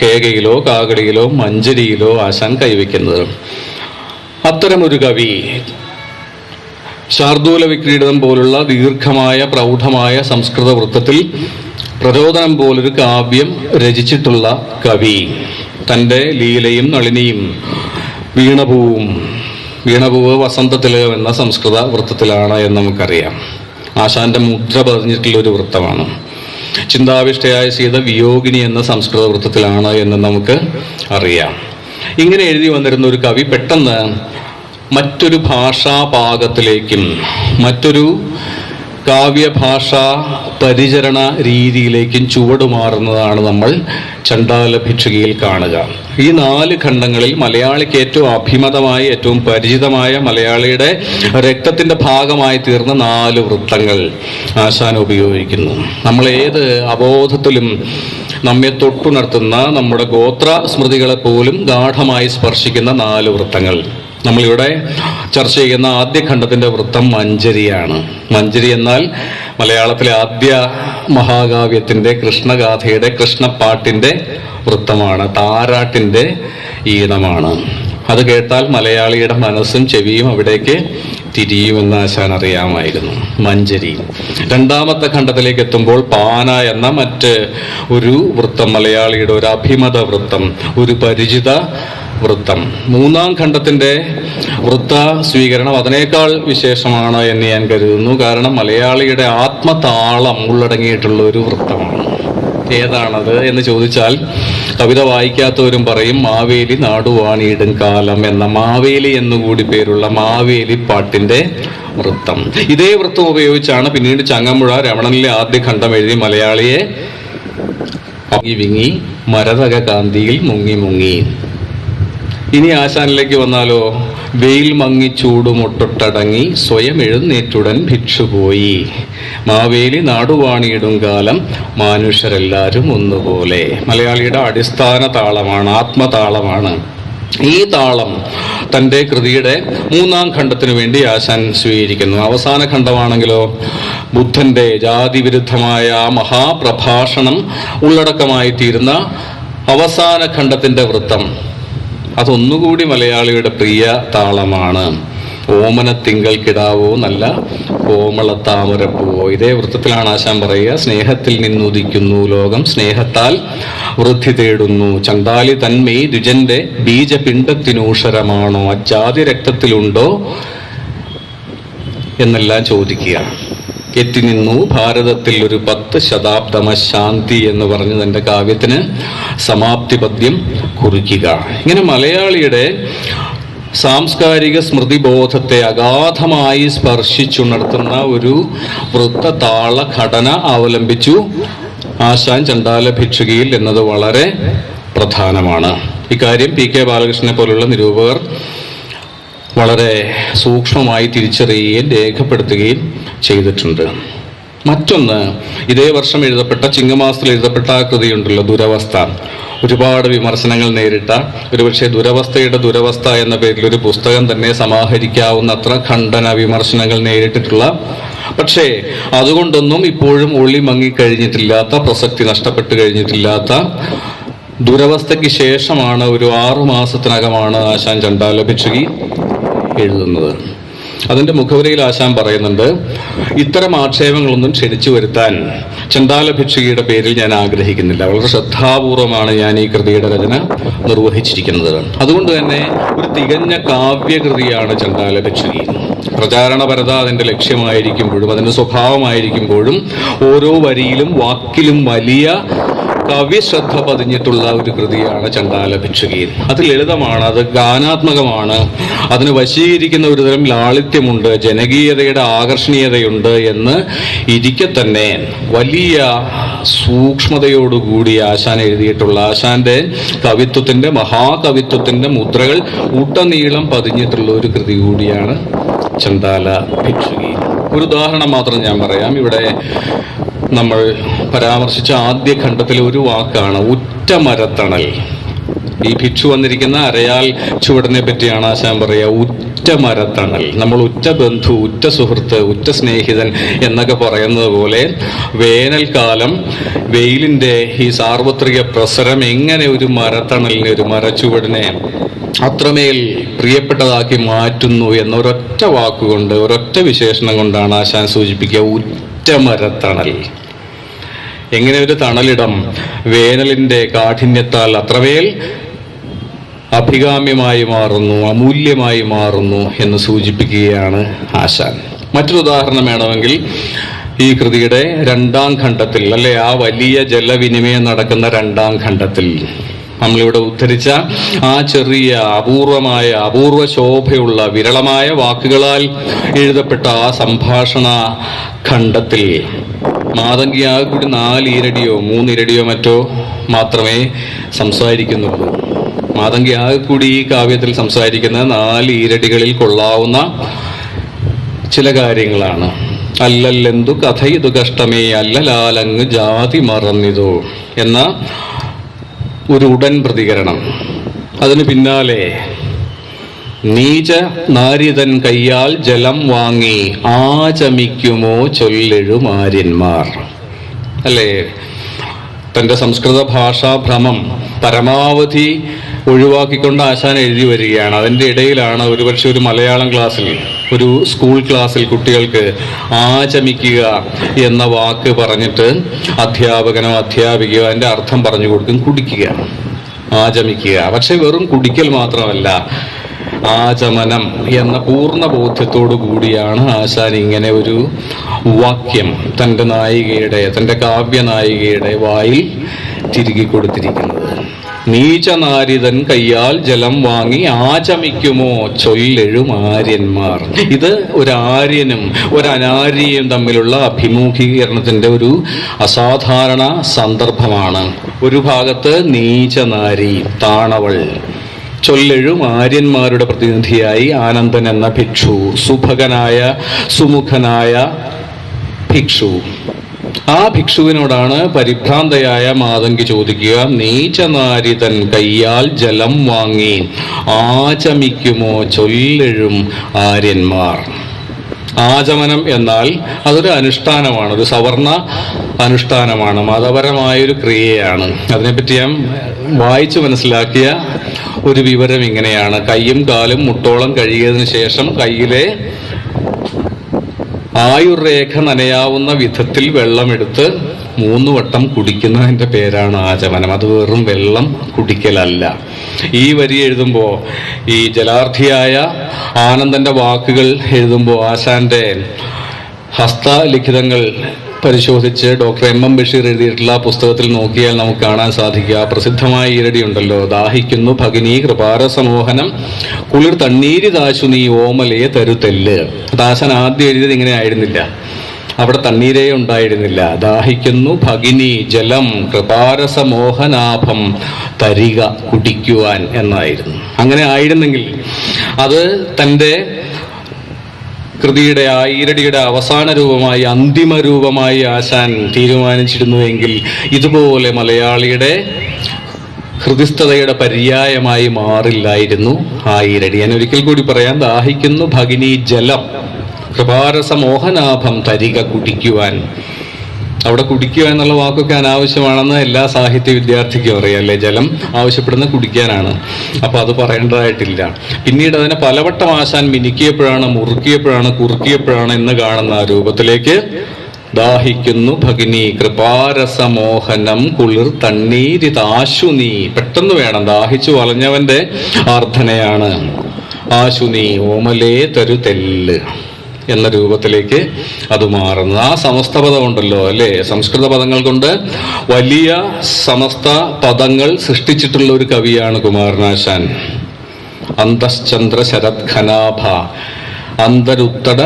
കേകയിലോ കാകടിയിലോ മഞ്ചരിയിലോ ആശാൻ കൈവയ്ക്കുന്നത്. അത്തരമൊരു കവി, ശാർദൂല വിക്രീഡിതം പോലുള്ള ദീർഘമായ പ്രൗഢമായ സംസ്കൃത വൃത്തത്തിൽ പ്രചോദനം പോലൊരു കാവ്യം രചിച്ചിട്ടുള്ള കവി, തൻ്റെ ലീലയും നളിനിയും വീണപൂവ് വസന്തതിലകം എന്ന സംസ്കൃത വൃത്തത്തിലാണ് എന്ന് നമുക്കറിയാം. ആശാന്റെ മുദ്ര പതിഞ്ഞിട്ടുള്ള ഒരു വൃത്തമാണ്. ചിന്താവിഷ്ടയായ സീത വിയോഗിനി എന്ന സംസ്കൃത വൃത്തത്തിലാണ് എന്ന് നമുക്ക് അറിയാം. ഇങ്ങനെ എഴുതി വന്നിരുന്ന ഒരു കവി പെട്ടെന്ന് മറ്റൊരു ഭാഷാപാകത്തിലേക്കും മറ്റൊരു കാവ്യഭാഷാ പരിചരണ രീതിയിലേക്കും ചുവടുമാറുന്നതാണ് നമ്മൾ ചണ്ഡാല ഭിക്ഷുകിയിൽ കാണുക. ഈ 4 ഖണ്ഡങ്ങളിൽ മലയാളിക്ക് ഏറ്റവും അഭിമതമായി, ഏറ്റവും പരിചിതമായ, മലയാളിയുടെ രക്തത്തിൻ്റെ ഭാഗമായി തീർന്ന 4 വൃത്തങ്ങൾ ആശാൻ ഉപയോഗിക്കുന്നു. നമ്മൾ ഏത് അബോധത്തിലും നമ്മെ തൊട്ടുണർത്തുന്ന, നമ്മുടെ ഗോത്ര സ്മൃതികളെ പോലും ഗാഠമായി സ്പർശിക്കുന്ന 4 വൃത്തങ്ങൾ. നമ്മളിവിടെ ചർച്ച ചെയ്യുന്ന ആദ്യ ഖണ്ഡത്തിൻ്റെ വൃത്തം മഞ്ചരിയാണ്. മഞ്ചരി എന്നാൽ മലയാളത്തിലെ ആദ്യ മഹാകാവ്യത്തിൻ്റെ, കൃഷ്ണഗാഥയുടെ, കൃഷ്ണപ്പാട്ടിൻ്റെ വൃത്തമാണ്. താരാട്ടിൻ്റെ ഈണമാണ്. അത് കേട്ടാൽ മലയാളിയുടെ മനസ്സും ചെവിയും അവിടേക്ക് തിരിയുമെന്ന് ആശാൻ അറിയാമായിരുന്നു. മഞ്ചരി. രണ്ടാമത്തെ ഖണ്ഡത്തിലേക്ക് എത്തുമ്പോൾ പാന എന്ന മറ്റ് ഒരു വൃത്തം, മലയാളിയുടെ ഒരു അഭിമത വൃത്തം, ഒരു പരിചിത വൃത്തം. മൂന്നാം ഖണ്ഡത്തിന്റെ വൃത്ത സ്വീകരണം അതിനേക്കാൾ വിശേഷമാണ് എന്ന് ഞാൻ കരുതുന്നു. കാരണം മലയാളിയുടെ ആത്മതാളം ഉള്ളടങ്ങിയിട്ടുള്ള ഒരു വൃത്തമാണ്. ഏതാണത് എന്ന് ചോദിച്ചാൽ കവിത വായിക്കാത്തവരും പറയും മാവേലി നാടുവാണിയിടും കാലം എന്ന മാവേലി എന്നുകൂടി പേരുള്ള മാവേലി പാട്ടിന്റെ വൃത്തം. ഇതേ വൃത്തം ഉപയോഗിച്ചാണ് പിന്നീട് ചങ്ങമ്പുഴ രമണനിലെ ആദ്യ ഖണ്ഡം എഴുതി മലയാളിയെ വിങ്ങി മരതക കാന്തിയിൽ മുങ്ങി മുങ്ങി. ഇനി ആശാനിലേക്ക് വന്നാലോ, വെയിൽ മങ്ങി ചൂടുമൊട്ടൊട്ടടങ്ങി സ്വയം എഴുന്നേറ്റുടൻ ഭിക്ഷുപോയി മാവേലി നാടുവാണിയിടും കാലം മനുഷ്യരെല്ലാരും ഒന്നുപോലെ. മലയാളിയുടെ അടിസ്ഥാന താളമാണ്, ആത്മതാളമാണ്. ഈ താളം തൻ്റെ കൃതിയുടെ മൂന്നാം ഖണ്ഡത്തിനു വേണ്ടി ആശാൻ സ്വീകരിക്കുന്നു. അവസാന ഖണ്ഡമാണെങ്കിലോ ബുദ്ധന്റെ ജാതി വിരുദ്ധമായ മഹാപ്രഭാഷണം ഉള്ളടക്കമായി തീരുന്ന അവസാന ഖണ്ഡത്തിന്റെ വൃത്തം അതൊന്നുകൂടി മലയാളിയുടെ പ്രിയ താളമാണ്. ഓമനത്തിങ്കൾ കിടാവോ നല്ല കോമളത്താമരപ്പൂവോ. ഇതേ വൃത്തത്തിലാണ് ആശാൻ പറയുക, സ്നേഹത്തിൽ നിന്നുദിക്കുന്നു ലോകം സ്നേഹത്താൽ വൃദ്ധി തേടുന്നു. ചണ്ടാലി തന്മേ രുജന്റെ ബീജപിണ്ഡത്തിനൂഷരമാണോ, അജാതി രക്തത്തിലുണ്ടോ എന്നെല്ലാം ചോദിക്കുക. എത്തിനിന്നു ഭാരതത്തിൽ ഒരു 10 ശതാബ്ദമ ശാന്തി എന്ന് പറഞ്ഞ് തൻ്റെ കാവ്യത്തിന് സമാപ്തി പദ്യം കുറിക്കുക. ഇങ്ങനെ മലയാളിയുടെ സാംസ്കാരിക സ്മൃതിബോധത്തെ അഗാധമായി സ്പർശിച്ചുണർത്തുന്ന ഒരു വൃത്തതാള ഘടന അവലംബിച്ചു ആശാൻ ചണ്ടാല ഭിക്ഷുകിയിൽ എന്നത് വളരെ പ്രധാനമാണ്. ഇക്കാര്യം പി കെ ബാലകൃഷ്ണനെ പോലുള്ള നിരൂപകർ വളരെ സൂക്ഷ്മമായി തിരിച്ചറിയുകയും രേഖപ്പെടുത്തുകയും ചെയ്തിട്ടുണ്ട്. മറ്റൊന്ന്, ഇതേ വർഷം എഴുതപ്പെട്ട ചിങ്ങമാസത്തിൽ എഴുതപ്പെട്ട ആ കൃതിയുണ്ടല്ലോ ദുരവസ്ഥ. ഒരുപാട് വിമർശനങ്ങൾ നേരിട്ട, ഒരുപക്ഷെ ദുരവസ്ഥ എന്ന പേരിൽ ഒരു പുസ്തകം തന്നെ സമാഹരിക്കാവുന്നത്ര ഖണ്ഡന വിമർശനങ്ങൾ നേരിട്ടിട്ടുള്ള, പക്ഷേ അതുകൊണ്ടൊന്നും ഇപ്പോഴും ഒളി മങ്ങിക്കഴിഞ്ഞിട്ടില്ലാത്ത, പ്രസക്തി നഷ്ടപ്പെട്ടു കഴിഞ്ഞിട്ടില്ലാത്ത ദുരവസ്ഥയ്ക്ക് ശേഷമാണ്, ഒരു 6 മാസത്തിനകമാണ് ആശാൻ ചണ്ടാല ഭിക്ഷുകി എഴുതുന്നത്. അതിൻ്റെ മുഖവരയിൽ ആശാൻ പറയുന്നുണ്ട്, ഇത്തരം ആക്ഷേപങ്ങളൊന്നും ക്ഷണിച്ചു വരുത്താൻ ചണ്ടാല ഭിക്ഷുകിയുടെ പേരിൽ ഞാൻ ആഗ്രഹിക്കുന്നില്ല. വളരെ ശ്രദ്ധാപൂർവമാണ് ഞാൻ ഈ കൃതിയുടെ രചന നിർവഹിച്ചിരിക്കുന്നത്. അതുകൊണ്ട് തന്നെ ഒരു തികഞ്ഞ കാവ്യകൃതിയാണ് ചണ്ടാല ഭിക്ഷുകി. പ്രചാരണപരത അതിൻ്റെ ലക്ഷ്യമായിരിക്കുമ്പോഴും അതിൻ്റെ സ്വഭാവമായിരിക്കുമ്പോഴും ഓരോ വരിയിലും വാക്കിലും വലിയ കവിശ്രദ്ധ പതിഞ്ഞിട്ടുള്ള ഒരു കൃതിയാണ് ചണ്ടാല ഭിക്ഷുകി. അത് ലളിതമാണ്, അത് ഗാനാത്മകമാണ്, അതിന് വശീകരിക്കുന്ന ഒരുതരം ലാളിത്യമുണ്ട്, ജനകീയതയുടെ ആകർഷണീയതയുണ്ട് എന്ന് ഇരിക്കെ തന്നെ വലിയ സൂക്ഷ്മതയോടുകൂടി ആശാൻ എഴുതിയിട്ടുള്ള, ആശാന്റെ കവിത്വത്തിന്റെ മഹാകവിത്വത്തിന്റെ മുദ്രകൾ ഉടനീളം പതിഞ്ഞിട്ടുള്ള ഒരു കൃതി കൂടിയാണ് ചണ്ടാല ഭിക്ഷുകി. ഒരു ഉദാഹരണം മാത്രം ഞാൻ പറയാം. ഇവിടെ നമ്മൾ പരാമർശിച്ച ആദ്യ ഖണ്ഡത്തിലെ ഒരു വാക്കാണ് ഉറ്റമരത്തണൽ. ഈ ഭിക്ഷു വന്നിരിക്കുന്ന അരയാൽ ചുവടിനെ പറ്റിയാണ് ആശാൻ പറയുക, ഉറ്റമരത്തണൽ. നമ്മൾ ഉറ്റ ബന്ധു, ഉറ്റ സുഹൃത്ത്, ഉറ്റ സ്നേഹിതൻ എന്നൊക്കെ പറയുന്നത് പോലെ വേനൽക്കാലം വെയിലിൻ്റെ ഈ സാർവത്രിക പ്രസരം എങ്ങനെ ഒരു മരത്തണലിനെ, ഒരു മരച്ചുവടിനെ അത്രമേൽ പ്രിയപ്പെട്ടതാക്കി മാറ്റുന്നു എന്നൊരൊറ്റ വാക്കുകൊണ്ട്, ഒരൊറ്റ വിശേഷണം കൊണ്ടാണ് ആശാൻ സൂചിപ്പിക്കുക, ഉറ്റമരത്തണൽ. എങ്ങനെ ഒരു തണലിടം വേനലിൻ്റെ കാഠിന്യത്താൽ അത്രമേൽ അഭികാമ്യമായി മാറുന്നു, അമൂല്യമായി മാറുന്നു എന്ന് സൂചിപ്പിക്കുകയാണ് ആശാൻ. മറ്റൊരു ഉദാഹരണം വേണമെങ്കിൽ ഈ കൃതിയുടെ 2ാം ഖണ്ഡത്തിൽ, അല്ലെ ആ വലിയ ജലവിനിമയം നടക്കുന്ന 2ാം ഖണ്ഡത്തിൽ നമ്മളിവിടെ ഉദ്ധരിച്ച ആ ചെറിയ അപൂർവ ശോഭയുള്ള വിരളമായ വാക്കുകളാൽ എഴുതപ്പെട്ട ആ സംഭാഷണ ഖണ്ഡത്തിൽ മാതങ്കി ആകെ കൂടി 4 ഈരടിയോ 3 ഇരടിയോ മറ്റോ മാത്രമേ സംസാരിക്കുന്നുള്ളൂ. മാതങ്കി ആകെ കൂടി ഈ കാവ്യത്തിൽ സംസാരിക്കുന്ന 4 ഈരടികളിൽ കൊള്ളാവുന്ന ചില കാര്യങ്ങളാണ്. അല്ലല്ലെന്തു കഥ ഇതു കഷ്ടമേ അല്ലലാലങ്ങ് ജാതി മറന്നിതോ എന്ന ഒരു ഉടൻ പ്രതികരണം. അതിന് പിന്നാലെ നീച നാരിതൻ കയ്യാൽ ജലം വാങ്ങി ആചമിക്കുമോ ചൊല്ലെഴുമാര്യന്മാർ. അല്ലേ, തൻ്റെ സംസ്കൃത ഭാഷാ ഭ്രമം പരമാവധി ഒഴിവാക്കിക്കൊണ്ട് ആശാൻ എഴുതി വരികയാണ്. അതിൻ്റെ ഇടയിലാണ് ഒരുപക്ഷെ ഒരു മലയാളം ക്ലാസ്സിൽ, ഒരു സ്കൂൾ ക്ലാസ്സിൽ കുട്ടികൾക്ക് ആചമിക്കുക എന്ന വാക്ക് പറഞ്ഞിട്ട് അധ്യാപകനോ അധ്യാപികയോ അതിൻ്റെ അർത്ഥം പറഞ്ഞു കൊടുക്കും, കുടിക്കുക. ആചമിക്കുക. പക്ഷെ വെറും കുടിക്കൽ മാത്രമല്ല, ആചമനം എന്ന പൂർണ്ണ ബോധ്യത്തോടു കൂടിയാണ് ആശാൻ ഇങ്ങനെ ഒരു വാക്യം തൻ്റെ കാവ്യനായികയുടെ വായിൽ തിരികെ കൊടുത്തിരിക്കുന്നത്. നീചനാരിതൻ കയ്യാൽ ജലം വാങ്ങി ആചമിക്കുമോ ചൊല്ലെഴും ആര്യന്മാർ. ഇത് ഒരു ആര്യനും ഒരു അനാര്യയും തമ്മിലുള്ള അഭിമുഖീകരണത്തിന്റെ ഒരു അസാധാരണ സന്ദർഭമാണ്. ഒരു ഭാഗത്ത് നീചനാരി, താണവൾ, ചൊല്ലെഴും ആര്യന്മാരുടെ പ്രതിനിധിയായി ആനന്ദൻ എന്ന ഭിക്ഷു, സുഭകനായ സുമുഖനായ ഭിക്ഷു. ആ ഭിക്ഷുവിനോടാണ് പരിഭ്രാന്തയായ മാതങ്കി ചോദിക്കുക, നീചനാരിതൻ കയ്യാൽ ജലം വാങ്ങി ആചമിക്കുമോ ചൊല്ലെഴും ആര്യന്മാർ. ആചമനം എന്നാൽ അതൊരു അനുഷ്ഠാനമാണ്, ഒരു സവർണ അനുഷ്ഠാനമാണ്, മതപരമായൊരു ക്രിയയാണ്. അതിനെപ്പറ്റി ഞാൻ വായിച്ചു മനസ്സിലാക്കിയ ഒരു വിവരം ഇങ്ങനെയാണ്: കയ്യും കാലും മുട്ടോളം കഴുകിയതിനു ശേഷം കയ്യിലെ ആയുർരേഖ നനയാവുന്ന വിധത്തിൽ വെള്ളമെടുത്ത് 3 വട്ടം കുടിക്കുന്നതിൻ്റെ പേരാണ് ആചമനം. അത് വെറും വെള്ളം കുടിക്കലല്ല. ഈ വരി എഴുതുമ്പോൾ, ഈ ജലാർത്ഥിയായ ആനന്ദന്റെ വാക്കുകൾ എഴുതുമ്പോൾ, ആശാന്റെ ഹസ്തലിഖിതങ്ങൾ പരിശോധിച്ച് ഡോക്ടർ M.M. ബഷീർ എഴുതിയിട്ടുള്ള പുസ്തകത്തിൽ നോക്കിയാൽ നമുക്ക് കാണാൻ സാധിക്കുക. പ്രസിദ്ധമായ ഈരടി ഉണ്ടല്ലോ, ദാഹിക്കുന്നു ഭഗിനി കൃപാരസമോഹനം കുളിർ തണ്ണീരി ദാശു നീ ഓമലയെ തരുതെല്ല്. ദാശൻ ആദ്യം എഴുതിയത് ഇങ്ങനെ ആയിരുന്നില്ല, അവിടെ തണ്ണീരേ ഉണ്ടായിരുന്നില്ല. ദാഹിക്കുന്നു ഭഗിനി ജലം കൃപാരസമോഹനാഭം തരിക, കുടിക്കുവാൻ എന്നായിരുന്നു. അങ്ങനെ ആയിരുന്നെങ്കിൽ അത് തൻ്റെ കൃതിയുടെ ഈരടിയുടെ അവസാന രൂപമായി, അന്തിമ രൂപമായി ആശാൻ തീരുമാനിച്ചിരുന്നുവെങ്കിൽ ഇതുപോലെ മലയാളിയുടെ ഹൃദിസ്ഥതയുടെ പര്യായമായി മാറില്ലായിരുന്നു ആ ഈരടി. ഞാൻ ഒരിക്കൽ കൂടി പറയാം: ദാഹിക്കുന്നു ഭഗിനി ജലം കൃപാരസമോഹനാഭം തരിക, കുടിക്കുവാൻ. അവിടെ കുടിക്കുക എന്നുള്ള വാക്കൊക്കെ അനാവശ്യമാണെന്ന് എല്ലാ സാഹിത്യ വിദ്യാർത്ഥിക്കും അറിയാം, ജലം ആവശ്യപ്പെടുന്ന കുടിക്കാനാണ്. അപ്പൊ അത് പറയേണ്ടതായിട്ടില്ല. പിന്നീട് അതിനെ പലവട്ടം ആശാൻ മിനുക്കിയപ്പോഴാണ്, മുറുക്കിയപ്പോഴാണ്, കുറുക്കിയപ്പോഴാണ് ഇന്ന് കാണുന്ന ആ രൂപത്തിലേക്ക് ദാഹിക്കുന്നു ഭഗിനി കൃപാരസമോഹനം കുളിർ തണ്ണീരി താശു നീ. പെട്ടെന്ന് വേണം, ദാഹിച്ചു വളഞ്ഞവന്റെ ആർദ്ധനയാണ്. ആശു നീ ഓമലേ തരുതെല്ല് എന്ന രൂപത്തിലേക്ക് അത് മാറുന്നത്. ആ സമസ്ത പദം ഉണ്ടല്ലോ അല്ലേ, സംസ്കൃത പദങ്ങൾ കൊണ്ട് വലിയ സമസ്ത പദങ്ങൾ സൃഷ്ടിച്ചിട്ടുള്ള ഒരു കവിയാണ് കുമാരനാശാൻ. അന്തശ്ചന്ദ്ര ശരത് ഖനാഭ അന്തരുത്തട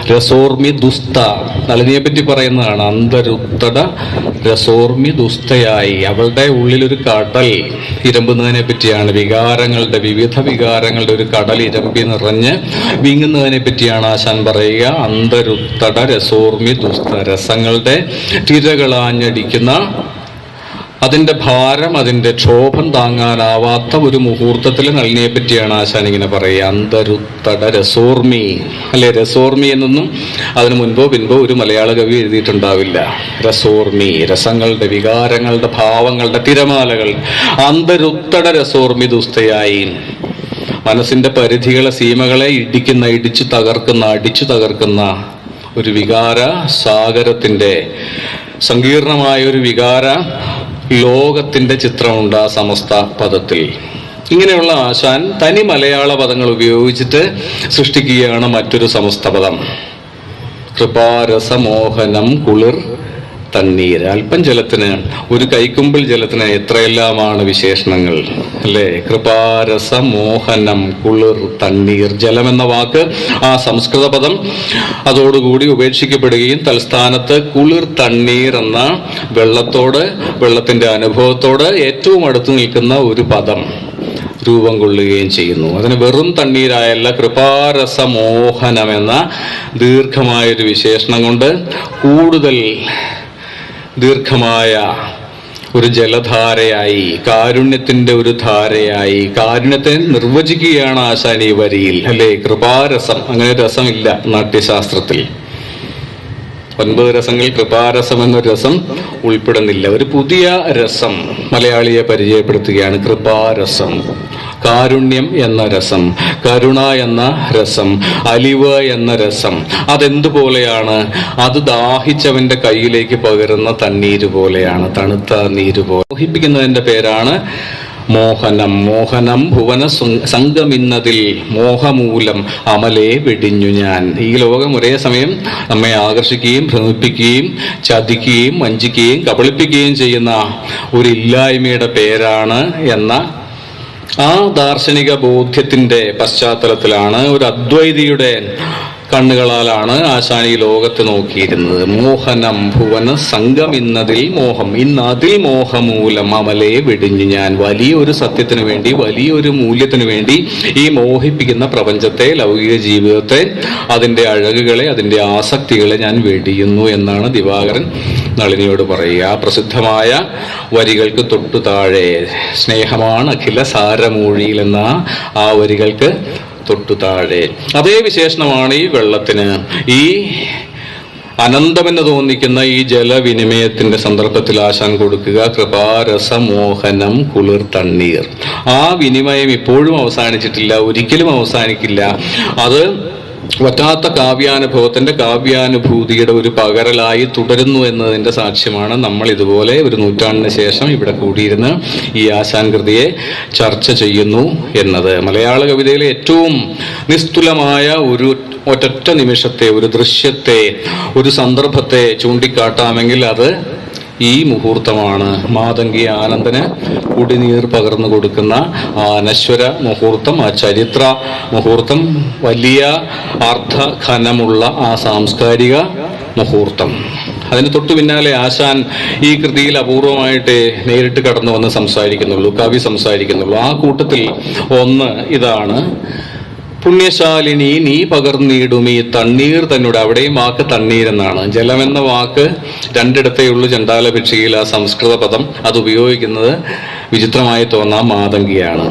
രസോർമി ദുസ്ത. നളിനിയെ പറ്റി പറയുന്നതാണ്. അന്തരുത്തട രസോർമി ദുസ്തയായി, അവളുടെ ഉള്ളിലൊരു കടൽ ഇരമ്പുന്നതിനെ പറ്റിയാണ്. വികാരങ്ങളുടെ, വിവിധ വികാരങ്ങളുടെ ഒരു കടൽ ഇരമ്പി നിറഞ്ഞ് വിങ്ങുന്നതിനെ പറ്റിയാണ് ആശാൻ പറയുക. അന്തരുത്തട രസോർമി ദുസ്ത, രസങ്ങളുടെ തിരകളാഞ്ഞടിക്കുന്ന, അതിന്റെ ഭാരം, അതിന്റെ ക്ഷോഭം താങ്ങാനാവാത്ത ഒരു മുഹൂർത്തത്തിൽ നളിനിയെ പറ്റിയാണ് ആശാൻ ഇങ്ങനെ പറയുക. അന്തരുത്തട രസോർമി അല്ലെ, രസോർമി എന്നൊന്നും അതിനു മുൻപോ പിൻപോ ഒരു മലയാള കവി എഴുതിയിട്ടുണ്ടാവില്ല. രസോർമി, രസങ്ങളുടെ, വികാരങ്ങളുടെ, ഭാവങ്ങളുടെ തിരമാലകൾ. അന്തരുത്തട രസോർമി ദുസ്തയായി, മനസ്സിന്റെ പരിധികളെ, സീമകളെ ഇടിച്ചു തകർക്കുന്ന ഒരു വികാര സാഗരത്തിന്റെ, സങ്കീർണമായ ഒരു വികാര ലോകത്തിന്റെ ചിത്രമുണ്ട് ആ സമസ്ത പദത്തിൽ. ഇങ്ങനെയുള്ള ആശാൻ തനി മലയാള പദങ്ങൾ ഉപയോഗിച്ചിട്ട് സൃഷ്ടിക്കുകയാണ് മറ്റൊരു സമസ്ത പദം. കൃപാരസമോഹനം കുളിർ തണ്ണീർ. അല്പം ജലത്തിന്, ഒരു കൈക്കുമ്പിൾ ജലത്തിന് എത്രയെല്ലാമാണ് വിശേഷണങ്ങൾ അല്ലേ. കൃപാരസമോഹനം കുളിർ തണ്ണീർ. ജലം എന്ന വാക്ക്, ആ സംസ്കൃത പദം അതോടുകൂടി ഉപേക്ഷിക്കപ്പെടുകയും തൽസ്ഥാനത്ത് കുളിർ തണ്ണീർ എന്ന വെള്ളത്തോട്, വെള്ളത്തിന്റെ അനുഭവത്തോട് ഏറ്റവും അടുത്ത് നിൽക്കുന്ന ഒരു പദം രൂപം കൊള്ളുകയും ചെയ്യുന്നു. അതിന് വെറും തണ്ണീരായല്ല, കൃപാരസമോഹനം എന്ന ദീർഘമായൊരു വിശേഷണം കൊണ്ട് കൂടുതൽ ദീർഘമായ ഒരു ജലധാരയായി, കാരുണ്യത്തിന്റെ ഒരു ധാരയായി, കാരുണ്യത്തെ നിർവചിക്കുകയാണ് ആശാൻ ഈ വരിയിൽ അല്ലേ. കൃപാരസം, അങ്ങനെ രസമില്ല നാട്യശാസ്ത്രത്തിൽ. 9 രസങ്ങളിൽ കൃപാരസം എന്നൊരു രസം ഉൾപ്പെടുന്നില്ല. ഒരു പുതിയ രസം മലയാളിയെ പരിചയപ്പെടുത്തുകയാണ്, കൃപാരസം. കാരുണ്യം എന്ന രസം, കരുണ എന്ന രസം, അലിവ് എന്ന രസം. അതെന്തുപോലെയാണ്? അത് ദാഹിച്ചവന്റെ കയ്യിലേക്ക് പകരുന്ന തണ്ണീര് പോലെയാണ്, തണുത്ത നീര് പോലെ. മോഹിപ്പിക്കുന്നതിന്റെ പേരാണ് മോഹനം. മോഹനം ഭുവന സംഗമിന്നതിൽ മോഹമൂലം അമലേ വെടിഞ്ഞു ഞാൻ. ഈ ലോകം ഒരേ സമയം നമ്മെ ആകർഷിക്കുകയും ഭ്രമിപ്പിക്കുകയും ചതിക്കുകയും വഞ്ചിക്കുകയും കബളിപ്പിക്കുകയും ചെയ്യുന്ന ഒരു ഇല്ലായ്മയുടെ പേരാണ് എന്ന ആ ദാർശനിക ബോധ്യത്തിന്റെ പശ്ചാത്തലത്തിലാണ്, ഒരു അദ്വൈതിയുടെ കണ്ണുകളാലാണ് ആശാൻ ഈ ലോകത്ത് നോക്കിയിരുന്നത്. മോഹനം ഭുവന സംഗമിന്നതിൽ മോഹം, ഇന്ന് അതിൽ മോഹമൂലം അമലേ വെടിഞ്ഞു ഞാൻ. വലിയൊരു സത്യത്തിനു വേണ്ടി, വലിയൊരു മൂല്യത്തിനു വേണ്ടി ഈ മോഹിപ്പിക്കുന്ന പ്രപഞ്ചത്തെ, ലൗകിക ജീവിതത്തെ, അതിൻ്റെ അഴകുകളെ, അതിൻ്റെ ആസക്തികളെ ഞാൻ വെടിയുന്നു എന്നാണ് ദിവാകരൻ നളിനിയോട് പറയുക. പ്രസിദ്ധമായ വരികൾക്ക് തൊട്ടു താഴെ സ്നേഹമാണ് അഖില സാരമൂഴിയിൽ എന്ന ആ വരികൾക്ക് തൊട്ടു താഴെ അതേ വിശേഷണമാണ് ഈ വെള്ളത്തിന്. ഈ അനന്തമെന്ന് തോന്നിക്കുന്ന ഈ ജലവിനിമയത്തിന്റെ സന്ദർഭത്തിൽ ആശാൻ കൊടുക്കുക കൃപാരസമോഹനം കുളിർ തണ്ണീർ. ആ വിനിമയം ഇപ്പോഴും അവസാനിച്ചിട്ടില്ല, ഒരിക്കലും അവസാനിക്കില്ല. അത് വറ്റാത്ത കാവ്യാനുഭവത്തിന്റെ, കാവ്യാനുഭൂതിയുടെ ഒരു പകരലായി തുടരുന്നു എന്നതിന്റെ സാക്ഷ്യമാണ് നമ്മൾ ഇതുപോലെ ഒരു നൂറ്റാണ്ടിന് ശേഷം ഇവിടെ കൂടിയിരുന്ന് ഈ ആശാൻ കൃതിയെ ചർച്ച ചെയ്യുന്നു എന്നത്. മലയാള കവിതയിലെ ഏറ്റവും നിസ്തുലമായ ഒരു ഒറ്റ നിമിഷത്തെ, ഒരു ദൃശ്യത്തെ, ഒരു സന്ദർഭത്തെ ചൂണ്ടിക്കാട്ടാമെങ്കിൽ അത് ഈ മുഹൂർത്തമാണ്. മാതങ്കി ആനന്ദന് കുടിനീർ പകർന്നു കൊടുക്കുന്ന ആ അനശ്വര മുഹൂർത്തം, ആ ചരിത്ര മുഹൂർത്തം, വലിയ അർത്ഥഘനമുള്ള ആ സാംസ്കാരിക മുഹൂർത്തം. അതിന് തൊട്ടു പിന്നാലെ ആശാൻ ഈ കൃതിയിൽ അപൂർവമായിട്ട് നേരിട്ട് കടന്നു വന്ന് സംസാരിക്കുന്നുള്ളൂ, കവി സംസാരിക്കുന്നുള്ളൂ. ആ കൂട്ടത്തിൽ ഒന്ന് ഇതാണ്: പുണ്യശാലിനി നീ പകർന്നിടുമീ തണ്ണീർ തന്നോട്. അവിടെയും വാക്ക് തണ്ണീരെന്നാണ്. ജലമെന്ന വാക്ക് രണ്ടിടത്തേ ഉള്ളൂ ചണ്ടാല ഭിക്ഷയിൽ. ആ സംസ്കൃത പദം അത് ഉപയോഗിക്കുന്നത് വിചിത്രമായി തോന്നാം മാതങ്കിയാണ്.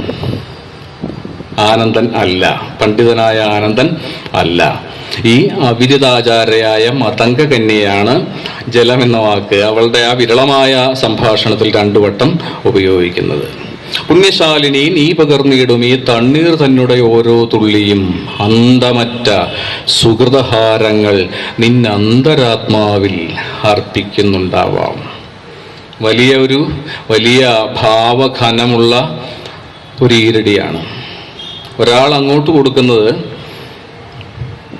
ആനന്ദൻ അല്ല, പണ്ഡിതനായ ആനന്ദൻ അല്ല. ഈ അവിരുദാചാരയായ മതംഗ കന്യയാണ് ജലമെന്ന വാക്ക് അവളുടെ ആ വിരളമായ സംഭാഷണത്തിൽ 2 വട്ടം ഉപയോഗിക്കുന്നത്. പുണ്യശാലിനി നീ പകർന്നിടും ഈ തണ്ണീർ തന്നുടെ ഓരോ തുള്ളിയും അന്തമറ്റ സുഹൃതഹാരങ്ങൾ നിന്നന്തരാത്മാവിൽ അർപ്പിക്കുന്നുണ്ടാവാം. വലിയ ഭാവഘനമുള്ള ഒരു ഈരടിയാണ് ഒരാൾ അങ്ങോട്ട് കൊടുക്കുന്നത്.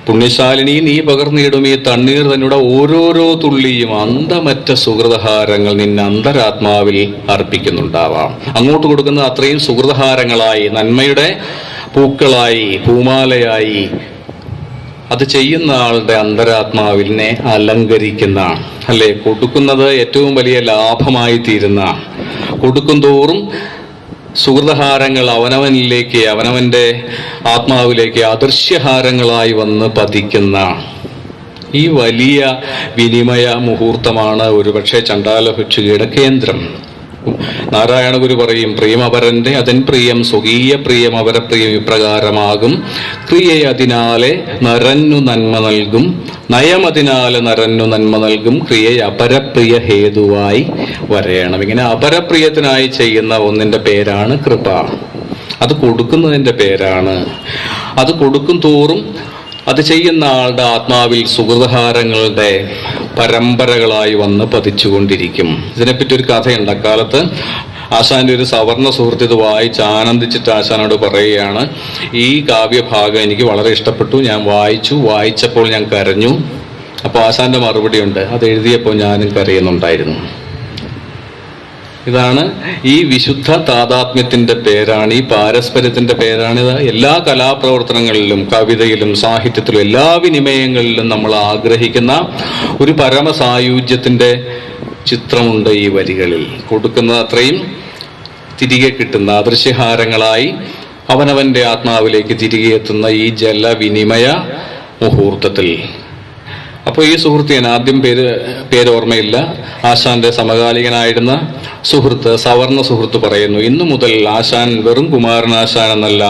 പുണ്യശാലിനി നീ പകർന്നിടും ഈ തണ്ണീർ തന്നുടെ ഓരോരോ തുള്ളിയും അന്തമറ്റ സുഹൃതഹാരങ്ങൾ നിന്നെ അന്തരാത്മാവിൽ അർപ്പിക്കുന്നുണ്ടാവാം. അങ്ങോട്ട് കൊടുക്കുന്നത് അത്രയും സുഹൃതഹാരങ്ങളായി, നന്മയുടെ പൂക്കളായി, പൂമാലയായി അത് ചെയ്യുന്ന ആളുടെ അന്തരാത്മാവിനെ അലങ്കരിക്കുന്ന, അല്ലെ, കൊടുക്കുന്നത് ഏറ്റവും വലിയ ലാഭമായി തീരുന്ന, കൊടുക്കും തോറും സുഹൃതഹാരങ്ങൾ അവനവനിലേക്ക്, അവനവന്റെ ആത്മാവിലേക്ക് അദൃശ്യഹാരങ്ങളായി വന്ന് പതിക്കുന്ന ഈ വലിയ വിനിമയ മുഹൂർത്തമാണ് ഒരുപക്ഷെ ചണ്ടാല ഭിക്ഷുകയുടെ കേന്ദ്രം. നാരായണ ഗുരു പറയും, പ്രിയമപരന്റെ അതൻ പ്രിയം സ്വകീയ പ്രിയം അവരപ്രിയം ഇപ്രകാരമാകും. ക്രിയയതിനാലെ നരന്നു നന്മ നൽകും, നയമതിനാലെ നരന്നു നന്മ നൽകും, ക്രിയയെ അപരപ്രിയ ഹേതുവായി വരയണം. ഇങ്ങനെ അപരപ്രിയത്തിനായി ചെയ്യുന്ന ഒന്നിന്റെ പേരാണ് കൃപ. അത് കൊടുക്കുന്നതിന്റെ പേരാണ്. അത് കൊടുക്കും തോറും അത് ചെയ്യുന്ന ആളുടെ ആത്മാവിൽ സുഹൃതഹാരങ്ങളുടെ പരമ്പരകളായി വന്ന് പതിച്ചുകൊണ്ടിരിക്കും. ഇതിനെപ്പറ്റി ഒരു കഥയുണ്ട്. അക്കാലത്ത് ആശാന്റെ ഒരു സവർണ സുഹൃത്ത് ഇത് വായിച്ച് ആനന്ദിച്ചിട്ട് ആശാനോട് പറയുകയാണ്, ഈ കാവ്യഭാഗം എനിക്ക് വളരെ ഇഷ്ടപ്പെട്ടു, ഞാൻ വായിച്ചപ്പോൾ ഞാൻ കരഞ്ഞു. അപ്പോൾ ആശാന്റെ മറുപടി ഉണ്ട്, അത് എഴുതിയപ്പോൾ ഞാനും കരയുന്നുണ്ടായിരുന്നു. ഇതാണ് ഈ വിശുദ്ധ താതാത്മ്യത്തിന്റെ പേരാണ്, ഈ പാരസ്പര്യത്തിന്റെ പേരാണ്. ഇത് എല്ലാ കലാപ്രവർത്തനങ്ങളിലും, കവിതയിലും, സാഹിത്യത്തിലും, എല്ലാ വിനിമയങ്ങളിലും നമ്മൾ ആഗ്രഹിക്കുന്ന ഒരു പരമസായുജ്യത്തിന്റെ ചിത്രമുണ്ട് ഈ വരികളിൽ. കൊടുക്കുന്നത് അത്രയും തിരികെ കിട്ടുന്ന അദൃശ്യഹാരങ്ങളായി അവനവന്റെ ആത്മാവിലേക്ക് തിരികെ എത്തുന്ന ഈ ജലവിനിമയ മുഹൂർത്തത്തിൽ. അപ്പോൾ ഈ സുഹൃത്ത്, ഞാൻ ആദ്യം പേര് ഓർമ്മയില്ല, ആശാന്റെ സമകാലികനായിരുന്ന സുഹൃത്ത്, സവർണ സുഹൃത്ത് പറയുന്നു, ഇന്നു മുതൽ ആശാൻ വെറും കുമാരനാശാൻ എന്നല്ല,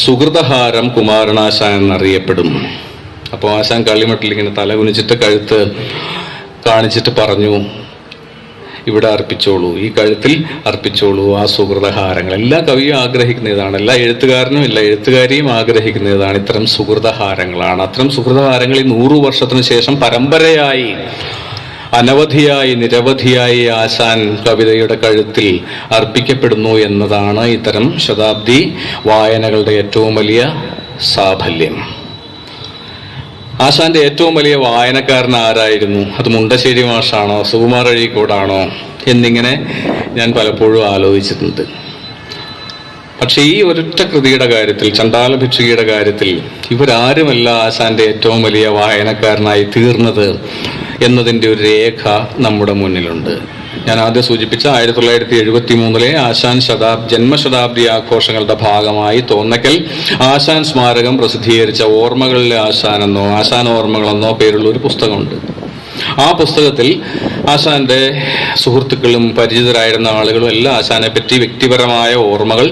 സുഹൃതഹാരം കുമാരനാശാൻ എന്നറിയപ്പെടും. അപ്പോൾ ആശാൻ കളിമട്ടിൽ ഇങ്ങനെ തല കുനിച്ചിട്ട് കഴുത്ത് കാണിച്ചിട്ട് പറഞ്ഞു, ഇവിടെ അർപ്പിച്ചോളൂ, ഈ കഴുത്തിൽ അർപ്പിച്ചോളൂ ആ സുഹൃതഹാരങ്ങൾ. എല്ലാ കവിയും ആഗ്രഹിക്കുന്ന ഇതാണ്, എല്ലാ എഴുത്തുകാരനും എല്ലാ എഴുത്തുകാരിയും ആഗ്രഹിക്കുന്ന ഇതാണ്, ഇത്തരം സുഹൃതഹാരങ്ങളാണ്. അത്തരം സുഹൃതഹാരങ്ങൾ ഈ 100 വർഷത്തിന് ശേഷം പരമ്പരയായി അനവധിയായി നിരവധിയായി ആശാൻ കവിതയുടെ കഴുത്തിൽ അർപ്പിക്കപ്പെടുന്നു എന്നതാണ് ഇത്തരം ശതാബ്ദി വായനകളുടെ ഏറ്റവും വലിയ സാഫല്യം. ആശാന്റെ ഏറ്റവും വലിയ വായനക്കാരൻ ആരായിരുന്നു? അത് മുണ്ടശ്ശേരി മാഷാണോ സുകുമാർ അഴീക്കോടാണോ എന്നിങ്ങനെ ഞാൻ പലപ്പോഴും ആലോചിച്ചിട്ടുണ്ട്. പക്ഷെ ഈ ഒരൊറ്റ കൃതിയുടെ കാര്യത്തിൽ, ചണ്ടാല ഭിക്ഷുകിയുടെ കാര്യത്തിൽ, ഇവരാരുമല്ല ആശാന്റെ ഏറ്റവും വലിയ വായനക്കാരനായി തീർന്നത് എന്നതിൻ്റെ ഒരു രേഖ നമ്മുടെ മുന്നിലുണ്ട്. ഞാൻ ആദ്യം സൂചിപ്പിച്ച 1973 ആശാൻ ജന്മശതാബ്ദി ആഘോഷങ്ങളുടെ ഭാഗമായി തോന്നക്കൽ ആശാൻ സ്മാരകം പ്രസിദ്ധീകരിച്ച ഓർമ്മകളിലെ ആശാനെന്നോ ആശാൻ ഓർമ്മകളെന്നോ പേരുള്ള ഒരു പുസ്തകമുണ്ട്. ആ പുസ്തകത്തിൽ ആശാന്റെ സുഹൃത്തുക്കളും പരിചിതരായിരുന്ന ആളുകളും എല്ലാം ആശാനെ പറ്റി വ്യക്തിപരമായ ഓർമ്മകൾ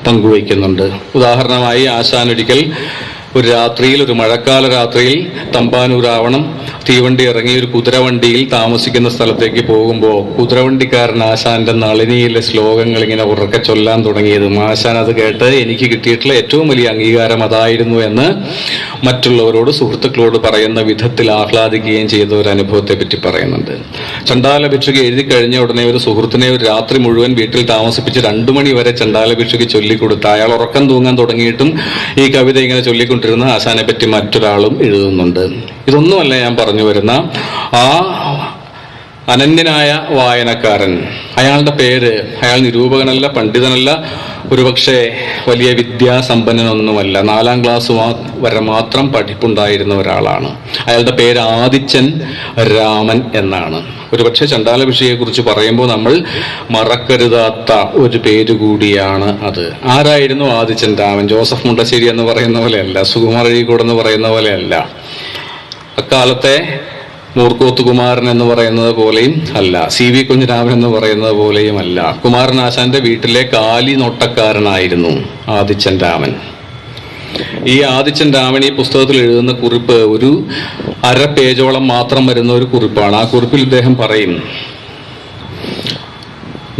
പങ്കുവയ്ക്കുന്നുണ്ട്. ഉദാഹരണമായി ആശാൻ ഒരിക്കൽ ഒരു രാത്രിയിൽ, ഒരു മഴക്കാല രാത്രിയിൽ തമ്പാനൂരാവണം തീവണ്ടി ഇറങ്ങി ഒരു കുതിരവണ്ടിയിൽ താമസിക്കുന്ന സ്ഥലത്തേക്ക് പോകുമ്പോൾ കുതിരവണ്ടിക്കാരൻ ആശാന്റെ നളിനിയിലെ ശ്ലോകങ്ങൾ ഇങ്ങനെ ഉറക്കെ ചൊല്ലാൻ തുടങ്ങിയതും ആശാൻ അത് കേട്ട് എനിക്ക് കിട്ടിയിട്ടുള്ള ഏറ്റവും വലിയ അംഗീകാരം അതായിരുന്നു എന്ന് മറ്റുള്ളവരോട്, സുഹൃത്തുക്കളോട് പറയുന്ന വിധത്തിൽ ആഹ്ലാദിക്കുകയും ചെയ്ത ഒരു അനുഭവത്തെ പറ്റി പറയുന്നുണ്ട്. ചണ്ടാല ഭിക്ഷുകി എഴുതി കഴിഞ്ഞ ഉടനെ ഒരു സുഹൃത്തിനെ ഒരു രാത്രി മുഴുവൻ വീട്ടിൽ താമസിപ്പിച്ച് 2 മണി വരെ ചണ്ടാല ഭിക്ഷുകി ചൊല്ലിക്കൊടുത്ത, അയാൾ ഉറക്കം തൂങ്ങാൻ തുടങ്ങിയിട്ടും ഈ കവിത ഇങ്ങനെ ചൊല്ലിക്കൊണ്ടിരുന്ന ആശാനെ പറ്റി മറ്റൊരാളും എഴുതുന്നുണ്ട്. ഇതൊന്നുമല്ല ഞാൻ പറഞ്ഞു വരുന്ന ആ അനന്യനായ വായനക്കാരൻ. അയാളുടെ പേര്, അയാൾ നിരൂപകനല്ല, പണ്ഡിതനല്ല, ഒരുപക്ഷെ വലിയ വിദ്യാസമ്പന്നനൊന്നുമല്ല, 4ാം ക്ലാസ് വരെ മാത്രം പഠിപ്പുണ്ടായിരുന്ന ഒരാളാണ്. അയാളുടെ പേര് ആദിച്ചൻ രാമൻ എന്നാണ്. ഒരുപക്ഷെ ചണ്ടാല ഭിക്ഷുകിയെക്കുറിച്ച് പറയുമ്പോൾ നമ്മൾ മറക്കരുതാത്ത ഒരു പേര് കൂടിയാണ് അത്. ആരായിരുന്നു ആദിച്ചൻ രാമൻ? ജോസഫ് മുണ്ടശ്ശേരി എന്ന് പറയുന്ന പോലെയല്ല, സുകുമാർ അഴീക്കോട് എന്ന് പറയുന്ന പോലെയല്ല, അക്കാലത്തെ മൂർക്കോത്ത് കുമാരൻ എന്ന് പറയുന്നത് പോലെയും അല്ല, CV കുഞ്ഞിരാമൻ എന്ന് പറയുന്നത് പോലെയും അല്ല. കുമാരനാശാന്റെ വീട്ടിലെ കാലി നോട്ടക്കാരനായിരുന്നു ആദിച്ചൻ രാമൻ. ഈ ആദിച്ചൻ രാമൻ ഈ പുസ്തകത്തിൽ എഴുതുന്ന കുറിപ്പ് ഒരു 1/2 പേജോളം മാത്രം വരുന്ന ഒരു കുറിപ്പാണ്. ആ കുറിപ്പിൽ ഇദ്ദേഹം പറയും,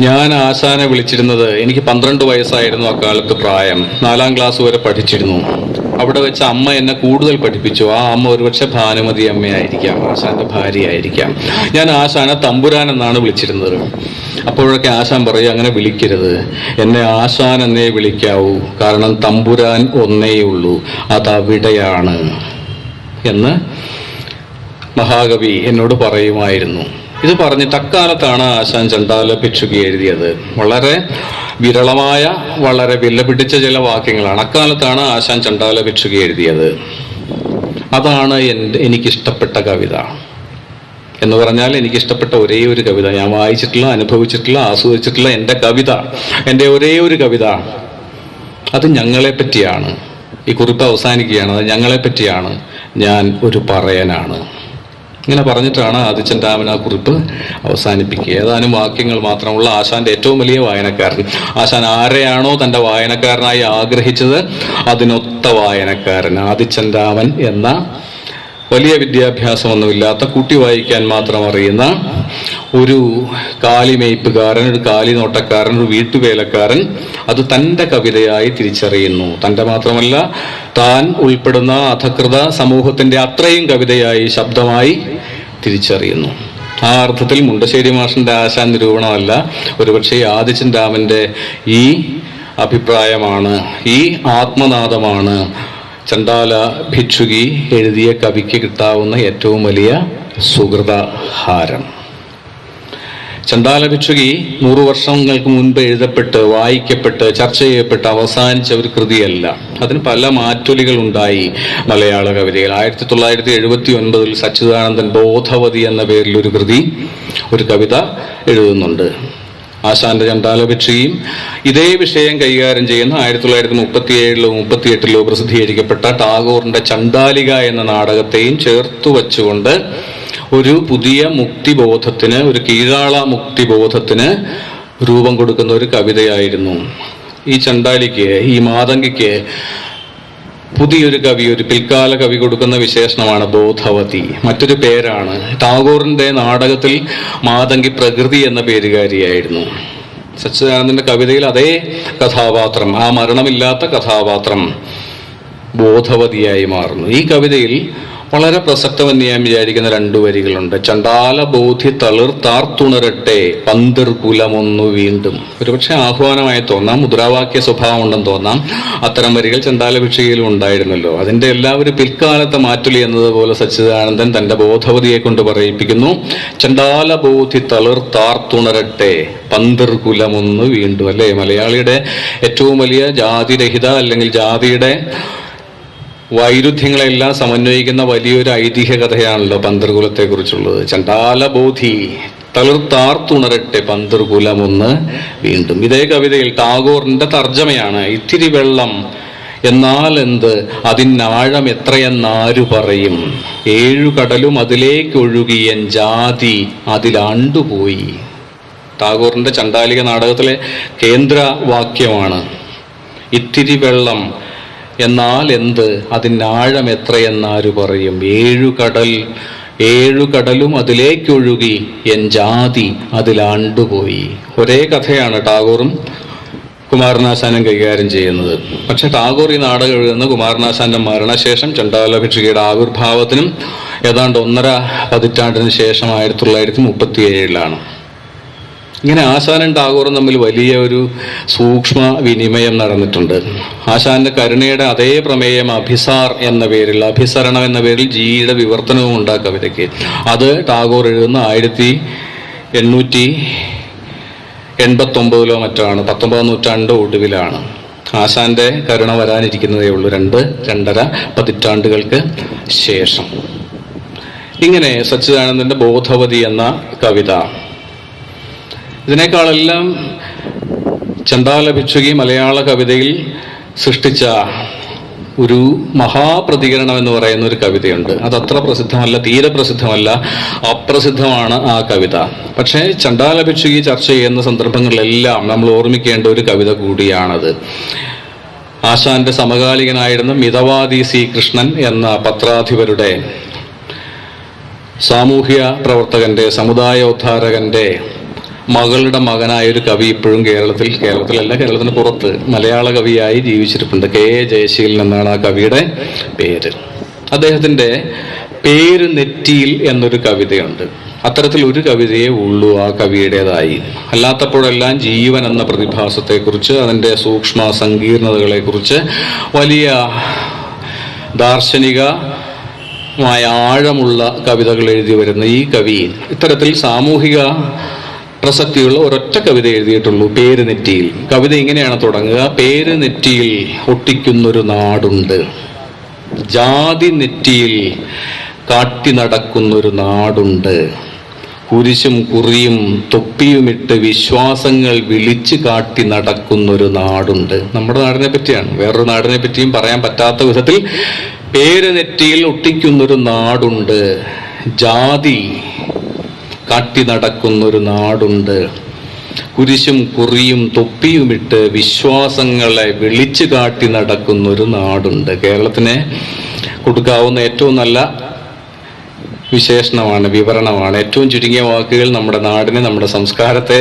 ഞാൻ ആശാനെ വിളിച്ചിരുന്നത്, എനിക്ക് 12 വയസ്സായിരുന്നു അക്കാലത്ത് പ്രായം, 4ാം ക്ലാസ് വരെ പഠിച്ചിരുന്നു. അവിടെ വെച്ച് അമ്മ എന്നെ കൂടുതൽ പഠിപ്പിച്ചു. ആ അമ്മ ഒരുപക്ഷെ ഭാനുമതി അമ്മയായിരിക്കാം, ആശാന്റെ ഭാര്യയായിരിക്കാം. ഞാൻ ആശാനെ തമ്പുരാൻ എന്നാണ് വിളിച്ചിരുന്നത്. അപ്പോഴൊക്കെ ആശാൻ പറയും, അങ്ങനെ വിളിക്കരുത്, എന്നെ ആശാൻ എന്നേ വിളിക്കാവൂ, കാരണം തമ്പുരാൻ ഒന്നേയുള്ളൂ, അതവിടെയാണ് എന്ന് മഹാകവി എന്നോട് പറയുമായിരുന്നു. ഇത് പറഞ്ഞിട്ട് അക്കാലത്താണ് ആശാൻ ചണ്ടാല ഭിക്ഷുകി എഴുതിയത്. വളരെ വിരളമായ, വളരെ വിലപിടിച്ച ചില വാക്യങ്ങളാണ്. അക്കാലത്താണ് ആശാൻ ചണ്ടാല ഭിക്ഷുകി എഴുതിയത്. അതാണ് എനിക്കിഷ്ടപ്പെട്ട കവിത എന്ന് പറഞ്ഞാൽ, എനിക്കിഷ്ടപ്പെട്ട ഒരേ ഒരു കവിത, ഞാൻ വായിച്ചിട്ടുള്ള, അനുഭവിച്ചിട്ടുള്ള, ആസ്വദിച്ചിട്ടുള്ള എൻ്റെ കവിത, എൻ്റെ ഒരേ ഒരു കവിത, അത് ഞങ്ങളെ പറ്റിയാണ്. ഈ കുറിപ്പ് അവസാനിക്കുകയാണ്, അത് ഞങ്ങളെ പറ്റിയാണ്, ഞാൻ ഒരു പറയനാണ്. ഇങ്ങനെ പറഞ്ഞിട്ടാണ് ആദിച്ചൻ രാമൻ ആ കുറിപ്പ് അവസാനിപ്പിക്കുക. ഏതാനും വാക്യങ്ങൾ മാത്രമുള്ള ആശാന്റെ ഏറ്റവും വലിയ വായനക്കാരൻ. ആശാൻ ആരെയാണോ തൻ്റെ വായനക്കാരനായി ആഗ്രഹിച്ചത് അതിനൊത്ത വായനക്കാരൻ ആദിച്ചൻ രാമൻ എന്ന വലിയ വിദ്യാഭ്യാസമൊന്നുമില്ലാത്ത, കൂട്ടി വായിക്കാൻ മാത്രം അറിയുന്ന ഒരു കാലിമേയ്പ്പുകാരൻ, ഒരു കാലിനോട്ടക്കാരൻ, ഒരു വീട്ടുവേലക്കാരൻ അത് തൻ്റെ കവിതയായി തിരിച്ചറിയുന്നു. തൻ്റെ മാത്രമല്ല, താൻ ഉൾപ്പെടുന്ന അധകൃത സമൂഹത്തിൻ്റെ അത്രയും കവിതയായി, ശബ്ദമായി തിരിച്ചറിയുന്നു. ആ അർത്ഥത്തിൽ മുണ്ടശ്ശേരി മാഷിൻ്റെ ആശാൻ നിരൂപണമല്ല, ഒരുപക്ഷെ ആദിച്ചൻ രാമൻ്റെ ഈ അഭിപ്രായമാണ്, ഈ ആത്മനാദമാണ് ചണ്ടാല ഭിക്ഷുകി എഴുതിയ കവിക്ക് കിട്ടാവുന്ന ഏറ്റവും വലിയ സുഹൃതഹാരം. ചണ്ടാല ഭിക്ഷുകി 100 വർഷങ്ങൾക്ക് മുൻപ് എഴുതപ്പെട്ട്, വായിക്കപ്പെട്ട്, ചർച്ച ചെയ്യപ്പെട്ട് അവസാനിച്ച ഒരു കൃതിയല്ല. അതിന് പല മാറ്റൊലികൾ ഉണ്ടായി മലയാള കവിതയിൽ. 1979 സച്ചിദാനന്ദൻ ബോധവതി എന്ന പേരിൽ ഒരു കൃതി, ഒരു കവിത എഴുതുന്നുണ്ട്. ആശാന്റെ ചണ്ടാല ഭിക്ഷുകിയും ഇതേ വിഷയം കൈകാര്യം ചെയ്യുന്ന 1937 38 പ്രസിദ്ധീകരിക്കപ്പെട്ട ടാഗോറിന്റെ ചണ്ഡാലിക എന്ന നാടകത്തെയും ചേർത്തു വച്ചുകൊണ്ട് ഒരു പുതിയ മുക്തിബോധത്തിന്, ഒരു കീഴാള മുക്തിബോധത്തിന് രൂപം കൊടുക്കുന്ന ഒരു കവിതയായിരുന്നു. ഈ ചണ്ഡാലിക്ക്, ഈ മാതങ്കിക്ക് പുതിയൊരു കവി, ഒരു പിൽക്കാല കവി കൊടുക്കുന്ന വിശേഷണമാണ് ബോധവതി. മറ്റൊരു പേരാണ്. ടാഗോറിന്റെ നാടകത്തിൽ മാതങ്കി പ്രകൃതി എന്ന പേരുകാരിയായിരുന്നു. സച്ചിദാനന്ദന്റെ കവിതയിൽ അതേ കഥാപാത്രം, ആ മരണമില്ലാത്ത കഥാപാത്രം ബോധവതിയായി മാറുന്നു. ഈ കവിതയിൽ വളരെ പ്രസക്തമെന്ന് ഞാൻ വിചാരിക്കുന്ന 2 വരികളുണ്ട്. ചണ്ടാല ബോധി തളിർത്താർത്തുണരട്ടെ പന്തിർ കുലമൊന്നു വീണ്ടും. ഒരുപക്ഷെ ആഹ്വാനമായി തോന്നാം, മുദ്രാവാക്യ സ്വഭാവം ഉണ്ടെന്ന് തോന്നാം. അത്തരം വരികൾ ചണ്ടാല ഭിക്ഷയിലും ഉണ്ടായിരുന്നല്ലോ. അതിന്റെ എല്ലാവരും പിൽക്കാലത്തെ മാറ്റുലി എന്നതുപോലെ സച്ചിദാനന്ദൻ തന്റെ ബോധവതിയെ കൊണ്ട് പറയിപ്പിക്കുന്നു. ചണ്ടാല ബോധി തളിർത്താർത്തുണരട്ടെ പന്തിർ കുലമൊന്നു വീണ്ടും. അല്ലേ, മലയാളിയുടെ ഏറ്റവും വലിയ ജാതിരഹിത അല്ലെങ്കിൽ ജാതിയുടെ വൈരുദ്ധ്യങ്ങളെല്ലാം സമന്വയിക്കുന്ന വലിയൊരു ഐതിഹ്യ കഥയാണല്ലോ പന്തർകുലത്തെ കുറിച്ചുള്ളത്. ചണ്ടാലബോധി തളിർത്താർത്തുണരട്ടെ പന്തർകുലമൊന്ന് വീണ്ടും. ഇതേ കവിതയിൽ ടാഗോറിന്റെ തർജ്ജമയാണ്. ഇത്തിരി വെള്ളം എന്നാൽ എന്ത്, അതിനാഴം എത്രയെന്നാരു പറയും, 7 കടലും അതിലേക്കൊഴുകിയൻ ജാതി അതിലാണ്ടുപോയി. ടാഗോറിന്റെ ചണ്ടാലിക നാടകത്തിലെ കേന്ദ്ര വാക്യമാണ് ഇത്തിരി വെള്ളം എന്നാൽ എന്ത്, അതിനാഴം എത്രയെന്നാരു പറയും, 7 കടലും അതിലേക്കൊഴുകി എൻ ജാതി അതിലാണ്ടുപോയി. ഒരേ കഥയാണ് ടാഗോറും കുമാരനാശാനും കൈകാര്യം ചെയ്യുന്നത്. പക്ഷെ ടാഗോർ ഈ നാടകം എഴുതുന്ന കുമാരനാശാന്റെ മരണശേഷം ചണ്ടാല ഭിക്ഷുകിയുടെ ആവിർഭാവത്തിനും ഏതാണ്ട് 1.5 പതിറ്റാണ്ടിന് ശേഷം 1937 ഇങ്ങനെ ആശാനും ടാഗോറും തമ്മിൽ വലിയ ഒരു സൂക്ഷ്മ വിനിമയം നടന്നിട്ടുണ്ട്. ആശാന്റെ കരുണയുടെ അതേ പ്രമേയം അഭിസാർ എന്ന പേരിൽ, അഭിസരണം എന്ന പേരിൽ ജിയുടെ വിവർത്തനവും ഉണ്ട് ആ കവിതയ്ക്ക്. അത് ടാഗോർ എഴുതുന്ന 1889 മറ്റാണ്, 19ാം നൂറ്റാണ്ട് ഒടുവിലാണ്. ആശാന്റെ കരുണ വരാനിരിക്കുന്നതേ ഉള്ളൂ 2.5 പതിറ്റാണ്ടുകൾക്ക് ശേഷം. ഇങ്ങനെ സച്ചിദാനന്ദന്റെ ബോധവതി എന്ന കവിത, ഇതിനേക്കാളെല്ലാം ചണ്ടാല ഭിക്ഷുകി മലയാള കവിതയിൽ സൃഷ്ടിച്ച ഒരു മഹാപ്രതികരണം എന്ന് പറയുന്ന ഒരു കവിതയുണ്ട്. അതത്ര പ്രസിദ്ധമല്ല, തീരെ പ്രസിദ്ധമല്ല, അപ്രസിദ്ധമാണ് ആ കവിത. പക്ഷേ ചണ്ടാല ഭിക്ഷുകി ചർച്ച ചെയ്യുന്ന സന്ദർഭങ്ങളിലെല്ലാം നമ്മൾ ഓർമ്മിക്കേണ്ട ഒരു കവിത കൂടിയാണത്. ആശാന്റെ സമകാലികനായിരുന്ന മിതവാദി സി കൃഷ്ണൻ എന്ന പത്രാധിപരുടെ, സാമൂഹ്യ പ്രവർത്തകന്റെ, സമുദായോദ്ധാരകന്റെ മകളുടെ മകനായ ഒരു കവി ഇപ്പോഴും കേരളത്തിലല്ല, കേരളത്തിന് പുറത്ത് മലയാള കവിയായി ജീവിച്ചിരിപ്പുണ്ട്. കെ എ ജയശീലൻ എന്നാണ് ആ കവിയുടെ പേര്. അദ്ദേഹത്തിന്റെ പേര് നെറ്റിയിൽ എന്നൊരു കവിതയുണ്ട്. അത്തരത്തിൽ ഒരു കവിതയെ ഉള്ളൂ ആ കവിയുടേതായി. അല്ലാത്തപ്പോഴെല്ലാം ജീവൻ എന്ന പ്രതിഭാസത്തെക്കുറിച്ച്, അതിൻ്റെ സൂക്ഷ്മ സങ്കീർണതകളെക്കുറിച്ച് വലിയ ദാർശനികമായ ആഴമുള്ള കവിതകൾ എഴുതി വരുന്ന ഈ കവി ഇത്തരത്തിൽ സാമൂഹിക പ്രസക്തിയുള്ള ഒരൊറ്റ കവിത എഴുതിയിട്ടുള്ളൂ, പേര് നെറ്റിയിൽ. കവിത ഇങ്ങനെയാണ് തുടങ്ങുക: പേര് നെറ്റിയിൽ ഒട്ടിക്കുന്നൊരു നാടുണ്ട്, ജാതി നെറ്റിയിൽ കാട്ടി നടക്കുന്നൊരു നാടുണ്ട്, കുരിശും കുറിയും തൊപ്പിയുമിട്ട് വിശ്വാസങ്ങൾ വിളിച്ചു കാട്ടി നടക്കുന്നൊരു നാടുണ്ട്. നമ്മുടെ നാടിനെ പറ്റിയാണ്, വേറൊരു നാടിനെ പറ്റിയും പറയാൻ പറ്റാത്ത വിധത്തിൽ പേര് നെറ്റിയിൽ ഒട്ടിക്കുന്നൊരു നാടുണ്ട്, ജാതി കാട്ടി നടക്കുന്നൊരു നാടുണ്ട്, കുരിശും കുറിയും തൊപ്പിയുമിട്ട് വിശ്വാസങ്ങളെ വിളിച്ചു കാട്ടി നടക്കുന്നൊരു നാടുണ്ട്. കേരളത്തിന് കൊടുക്കാവുന്ന ഏറ്റവും നല്ല വിശേഷണമാണ്, വിവരണമാണ്. ഏറ്റവും ചുരുങ്ങിയ വാക്കുകൾ നമ്മുടെ നാടിനെ, നമ്മുടെ സംസ്കാരത്തെ,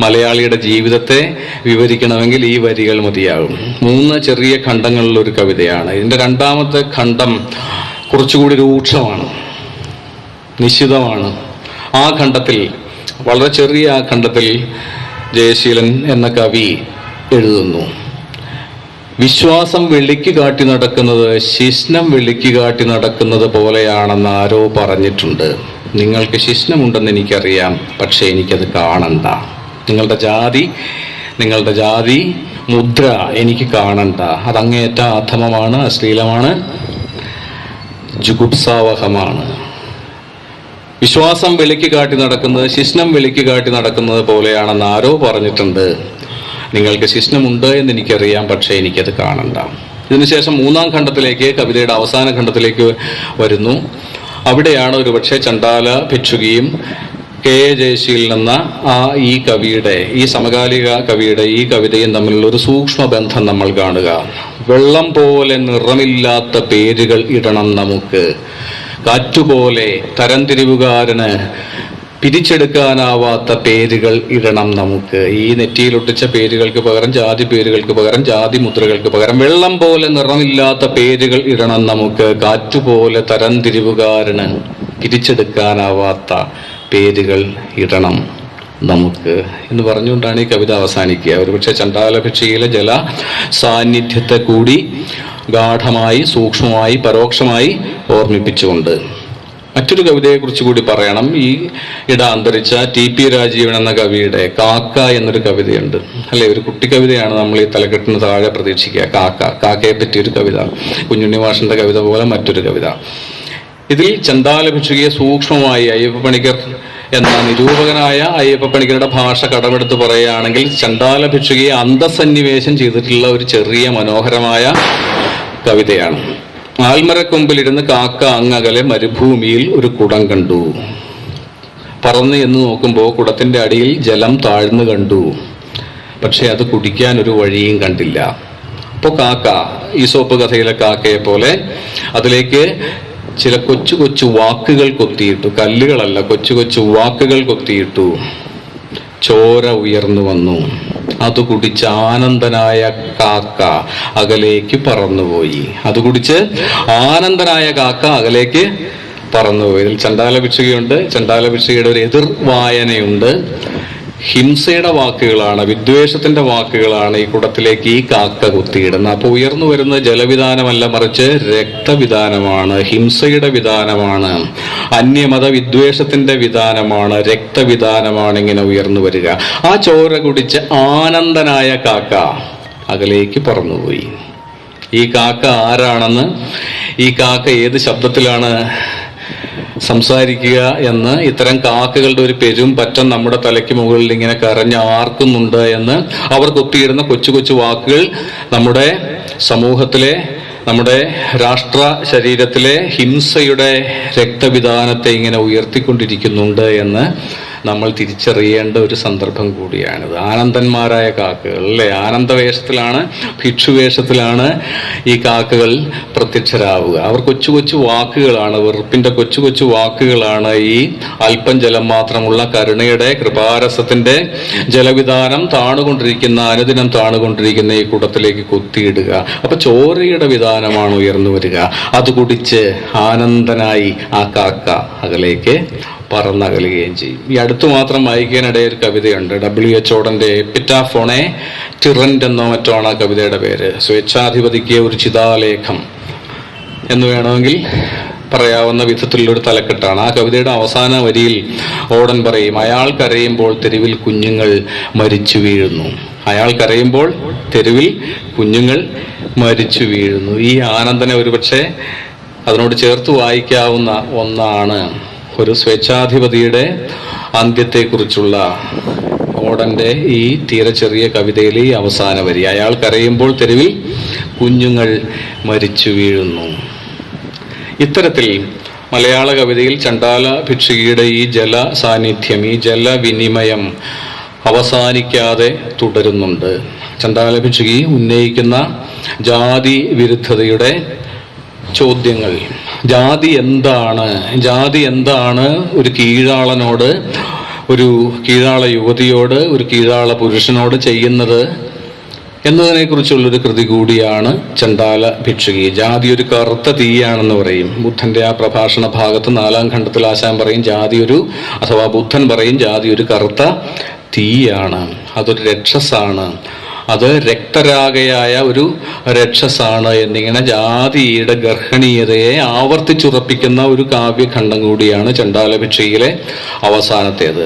മലയാളിയുടെ ജീവിതത്തെ വിവരിക്കണമെങ്കിൽ ഈ വരികൾ മതിയാകും. 3 ചെറിയ ഖണ്ഡങ്ങളിലൊരു കവിതയാണ്. ഇതിൻ്റെ 2ാമത്തെ ഖണ്ഡം കുറച്ചുകൂടി രൂക്ഷമാണ്, നിശിതമാണ്. ആ ഖണ്ഡത്തിൽ, വളരെ ചെറിയ ആ ഖണ്ഡത്തിൽ ജയശീലൻ എന്ന കവി എഴുതുന്നു: വിശ്വാസം വെള്ളിക്ക് കാട്ടി നടക്കുന്നത് ശിശ്നം വെള്ളിക്ക് കാട്ടി നടക്കുന്നത് പോലെയാണെന്ന് ആരോ പറഞ്ഞിട്ടുണ്ട്. നിങ്ങൾക്ക് ശിശ്നമുണ്ടെന്ന് എനിക്കറിയാം, പക്ഷെ എനിക്കത് കാണണ്ട. നിങ്ങളുടെ ജാതി മുദ്ര എനിക്ക് കാണണ്ട. അതങ്ങേറ്റ അധമമാണ്, അശ്ലീലമാണ്, ജുഗുപ്സാവഹമാണ്. വിശ്വാസം വെളിക്ക് കാട്ടി നടക്കുന്നത് ശിശ്നം വെളിക്ക് കാട്ടി നടക്കുന്നത് പോലെയാണെന്ന് ആരോ പറഞ്ഞിട്ടുണ്ട്. നിങ്ങൾക്ക് ശിശ്നമുണ്ട് എന്ന് എനിക്കറിയാം, പക്ഷേ എനിക്കത് കാണണ്ട. ഇതിനുശേഷം 3ാം ഖണ്ഡത്തിലേക്ക്, കവിതയുടെ അവസാന ഖണ്ഡത്തിലേക്ക് വരുന്നു. അവിടെയാണ് ഒരുപക്ഷെ ചണ്ടാല ഭിക്ഷുകിയും കെ എ ജയശീലൻ എന്ന ഈ കവിയുടെ, ഈ സമകാലിക കവിയുടെ ഈ കവിതയും തമ്മിലുള്ള ഒരു സൂക്ഷ്മ ബന്ധം നമ്മൾ കാണുക. വെള്ളം പോലെ നിറമില്ലാത്ത പേരുകൾ ഇടണം നമുക്ക്. കാറ്റുപോലെ തരംതിരിവുകാരന് പിരിച്ചെടുക്കാനാവാത്ത പേരുകൾ ഇടണം നമുക്ക്. ഈ നെറ്റിയിലൊട്ടിച്ച പേരുകൾക്ക് പകരം, ജാതി പേരുകൾക്ക് പകരം, ജാതി മുദ്രകൾക്ക് പകരം വെള്ളം പോലെ നിറമില്ലാത്ത പേരുകൾ ഇടണം നമുക്ക്. കാറ്റുപോലെ തരംതിരിവുകാരന് പിരിച്ചെടുക്കാനാവാത്ത പേരുകൾ ഇടണം നമുക്ക് എന്ന് പറഞ്ഞുകൊണ്ടാണ് ഈ കവിത അവസാനിക്കുക. ഒരുപക്ഷെ ചണ്ഡാലഭിക്ഷയിലെ ജല സാന്നിധ്യത്തെ കൂടി ഗാഠമായി, സൂക്ഷ്മമായി, പരോക്ഷമായി ഓർമ്മിപ്പിച്ചുകൊണ്ട് മറ്റൊരു കവിതയെക്കുറിച്ച് കൂടി പറയണം. ഈ അന്തരിച്ച ടി.പി. രാജീവൻ എന്ന കവിയുടെ കാക്ക എന്നൊരു കവിതയുണ്ട്, അല്ലെ? ഒരു കുട്ടി കവിതയാണ് നമ്മൾ ഈ തലക്കെട്ടിന് താഴെ പ്രതീക്ഷിക്കുക. കാക്കയെ പറ്റിയൊരു കവിത, കുഞ്ഞുണ്ണി മാഷിന്റെ കവിത പോലെ മറ്റൊരു കവിത. ഇതിൽ ചണ്ഡാലഭിക്ഷുകിയെ സൂക്ഷ്മമായി അയ്യപ്പ പണിക്കർ എന്ന നിരൂപകനായ അയ്യപ്പ പണിക്കരുടെ ഭാഷ കടമെടുത്ത് പറയുകയാണെങ്കിൽ ചണ്ഡാലഭിക്ഷുകിയെ അന്തസന്നിവേശം ചെയ്തിട്ടുള്ള ഒരു ചെറിയ മനോഹരമായ കവിതയാണ്. ആൽമരക്കൊമ്പിലിരുന്ന് കാക്ക അങ്ങകലെ മരുഭൂമിയിൽ ഒരു കുടം കണ്ടു. പറന്ന് എന്ന് നോക്കുമ്പോൾ കുടത്തിന്റെ അടിയിൽ ജലം താഴ്ന്നു കണ്ടു. പക്ഷെ അത് കുടിക്കാൻ ഒരു വഴിയും കണ്ടില്ല. അപ്പോൾ കാക്ക, ഈസോപ്പ് കഥയിലെ കാക്കയെ പോലെ അതിലേക്ക് ചില കൊച്ചു കൊച്ചു വാക്കുകൾ കൊത്തിയിട്ടു. കല്ലുകളല്ല, കൊച്ചു കൊച്ചു വാക്കുകൾ കൊത്തിയിട്ടു. ചോര ഉയർന്നു വന്നു. അത് കുടിച്ച് ആനന്ദനായ കാക്ക അകലേക്ക് പറന്നുപോയി. അത് കുടിച്ച് ആനന്ദനായ കാക്ക അകലേക്ക് പറന്നുപോയി. ഇതിൽ ചണ്ഡാലഭിക്ഷുകയുണ്ട്. ചണ്ഡാലഭിക്ഷുകയുടെ ഒരു എതിർ വായനയുണ്ട്. ഹിംസയുടെ വാക്കുകളാണ്, വിദ്വേഷത്തിന്റെ വാക്കുകളാണ് ഈ കുടത്തിലേക്ക് ഈ കാക്ക കുത്തിയിടുന്നത്. അപ്പോൾ ഉയർന്നു വരുന്ന ജലവിധാനമല്ല, മറിച്ച് രക്തവിധാനമാണ്, ഹിംസയുടെ വിധാനമാണ്, അന്യമത വിദ്വേഷത്തിന്റെ വിധാനമാണ്, രക്തവിധാനമാണ് ഇങ്ങനെ ഉയർന്നു വരിക. ആ ചോര കുടിച്ച് ആനന്ദനായ കാക്ക അകലേക്ക് പറന്നുപോയി. ഈ കാക്ക ആരാണെന്ന്, ഈ കാക്ക ഏത് ശബ്ദത്തിലാണ് സംസാരിക്കുക എന്ന്, ഇത്തരം കാക്കകളുടെ ഒരു പെരും പറ്റം നമ്മുടെ തലയ്ക്ക് മുകളിൽ ഇങ്ങനെ കരഞ്ഞ് ആർക്കുന്നുണ്ട് എന്ന് അവർ കൊത്തിയിടുന്ന കൊച്ചു കൊച്ചു വാക്കുകൾ നമ്മുടെ സമൂഹത്തിലെ, നമ്മുടെ രാഷ്ട്ര ശരീരത്തിലെ ഹിംസയുടെ രക്തവിധാനത്തെ ഇങ്ങനെ ഉയർത്തിക്കൊണ്ടിരിക്കുന്നുണ്ട് എന്ന് നമ്മൾ തിരിച്ചറിയേണ്ട ഒരു സന്ദർഭം കൂടിയാണിത്. ആനന്ദന്മാരായ കാക്കകൾ, അല്ലേ? ആനന്ദവേഷത്തിലാണ്, ഭിക്ഷുവേഷത്തിലാണ് ഈ കാക്കകൾ പ്രത്യക്ഷരാവുക. അവർ കൊച്ചു കൊച്ചു വാക്കുകളാണ്, വെറുപ്പിന്റെ കൊച്ചു കൊച്ചു വാക്കുകളാണ് ഈ അല്പം ജലം മാത്രമുള്ള കരുണയുടെ, കൃപാരസത്തിന്റെ ജലവിധാനം താണുകൊണ്ടിരിക്കുന്ന, അനുദിനം താണുകൊണ്ടിരിക്കുന്ന ഈ കുടത്തിലേക്ക് കൊത്തിയിടുക. അപ്പൊ ചോരയുടെ വിധാനമാണ് ഉയർന്നു വരിക. അത് കുടിച്ച് ആനന്ദനായി ആ കാക്ക അകലേക്ക് പറന്നകലുകയും ചെയ്യും. ഈ അടുത്തു മാത്രം വായിക്കാനിടയ ഒരു കവിതയുണ്ട്, W.H. ഓഡന്റെ എപ്പിറ്റാഫ് ഓൺ എ ടിറന്റ് എന്നോ മറ്റോ ആണ് ആ കവിതയുടെ പേര്. സ്വേച്ഛാധിപതിക്ക് ഒരു ചിതാലേഖം എന്ന് വേണമെങ്കിൽ പറയാവുന്ന വിധത്തിലുള്ളൊരു തലക്കെട്ടാണ്. ആ കവിതയുടെ അവസാന വരിയിൽ ഓഡൻ പറയും, അയാൾ കരയുമ്പോൾ തെരുവിൽ കുഞ്ഞുങ്ങൾ മരിച്ചു വീഴുന്നു. അയാൾ കരയുമ്പോൾ തെരുവിൽ കുഞ്ഞുങ്ങൾ മരിച്ചു വീഴുന്നു. ഈ ആനന്ദനെ ഒരുപക്ഷെ അതിനോട് ചേർത്ത് വായിക്കാവുന്ന ഒന്നാണ് ഒരു സ്വേച്ഛാധിപതിയുടെ അന്ത്യത്തെക്കുറിച്ചുള്ള ഓഡന്റെ ഈ തീരെ ചെറിയ കവിതയിലെ ഈ അവസാന വരി. അയാൾ കരയുമ്പോൾ തെരുവിൽ കുഞ്ഞുങ്ങൾ മരിച്ചു വീഴുന്നു. ഇത്തരത്തിൽ മലയാള കവിതയിൽ ചണ്ഡാലഭിക്ഷുകിയുടെ ഈ ജല സാന്നിധ്യം, ഈ ജലവിനിമയം അവസാനിക്കാതെ തുടരുന്നുണ്ട്. ചണ്ഡാലഭിക്ഷുകി ഉന്നയിക്കുന്ന ജാതി വിരുദ്ധതയുടെ ചോദ്യങ്ങൾ, ജാതി എന്താണ്, ജാതി എന്താണ് ഒരു കീഴാളനോട്, ഒരു കീഴാള യുവതിയോട്, ഒരു കീഴാള പുരുഷനോട് ചെയ്യുന്നത് എന്നതിനെ കുറിച്ചുള്ളൊരു കൃതി കൂടിയാണ് ചണ്ഡാലഭിക്ഷുകി. ജാതി ഒരു കറുത്ത തീയാണെന്ന് പറയും. ബുദ്ധന്റെ ആ പ്രഭാഷണ ഭാഗത്ത് 4-ാം ഖണ്ഡത്തിൽ ആശാൻ പറയും ജാതി ഒരു, അഥവാ ബുദ്ധൻ പറയും ജാതി ഒരു കറുത്ത തീയാണ്, അതൊരു രക്ഷസാണ്, അത് രക്തരാഗയായ ഒരു രക്ഷസാണ് എന്നിങ്ങനെ ജാതിയുടെ ഗർഹണീയതയെ ആവർത്തിച്ചുറപ്പിക്കുന്ന ഒരു കാവ്യഖണ്ഡം കൂടിയാണ് ചണ്ഡാലഭിക്ഷയിലെ അവസാനത്തേത്.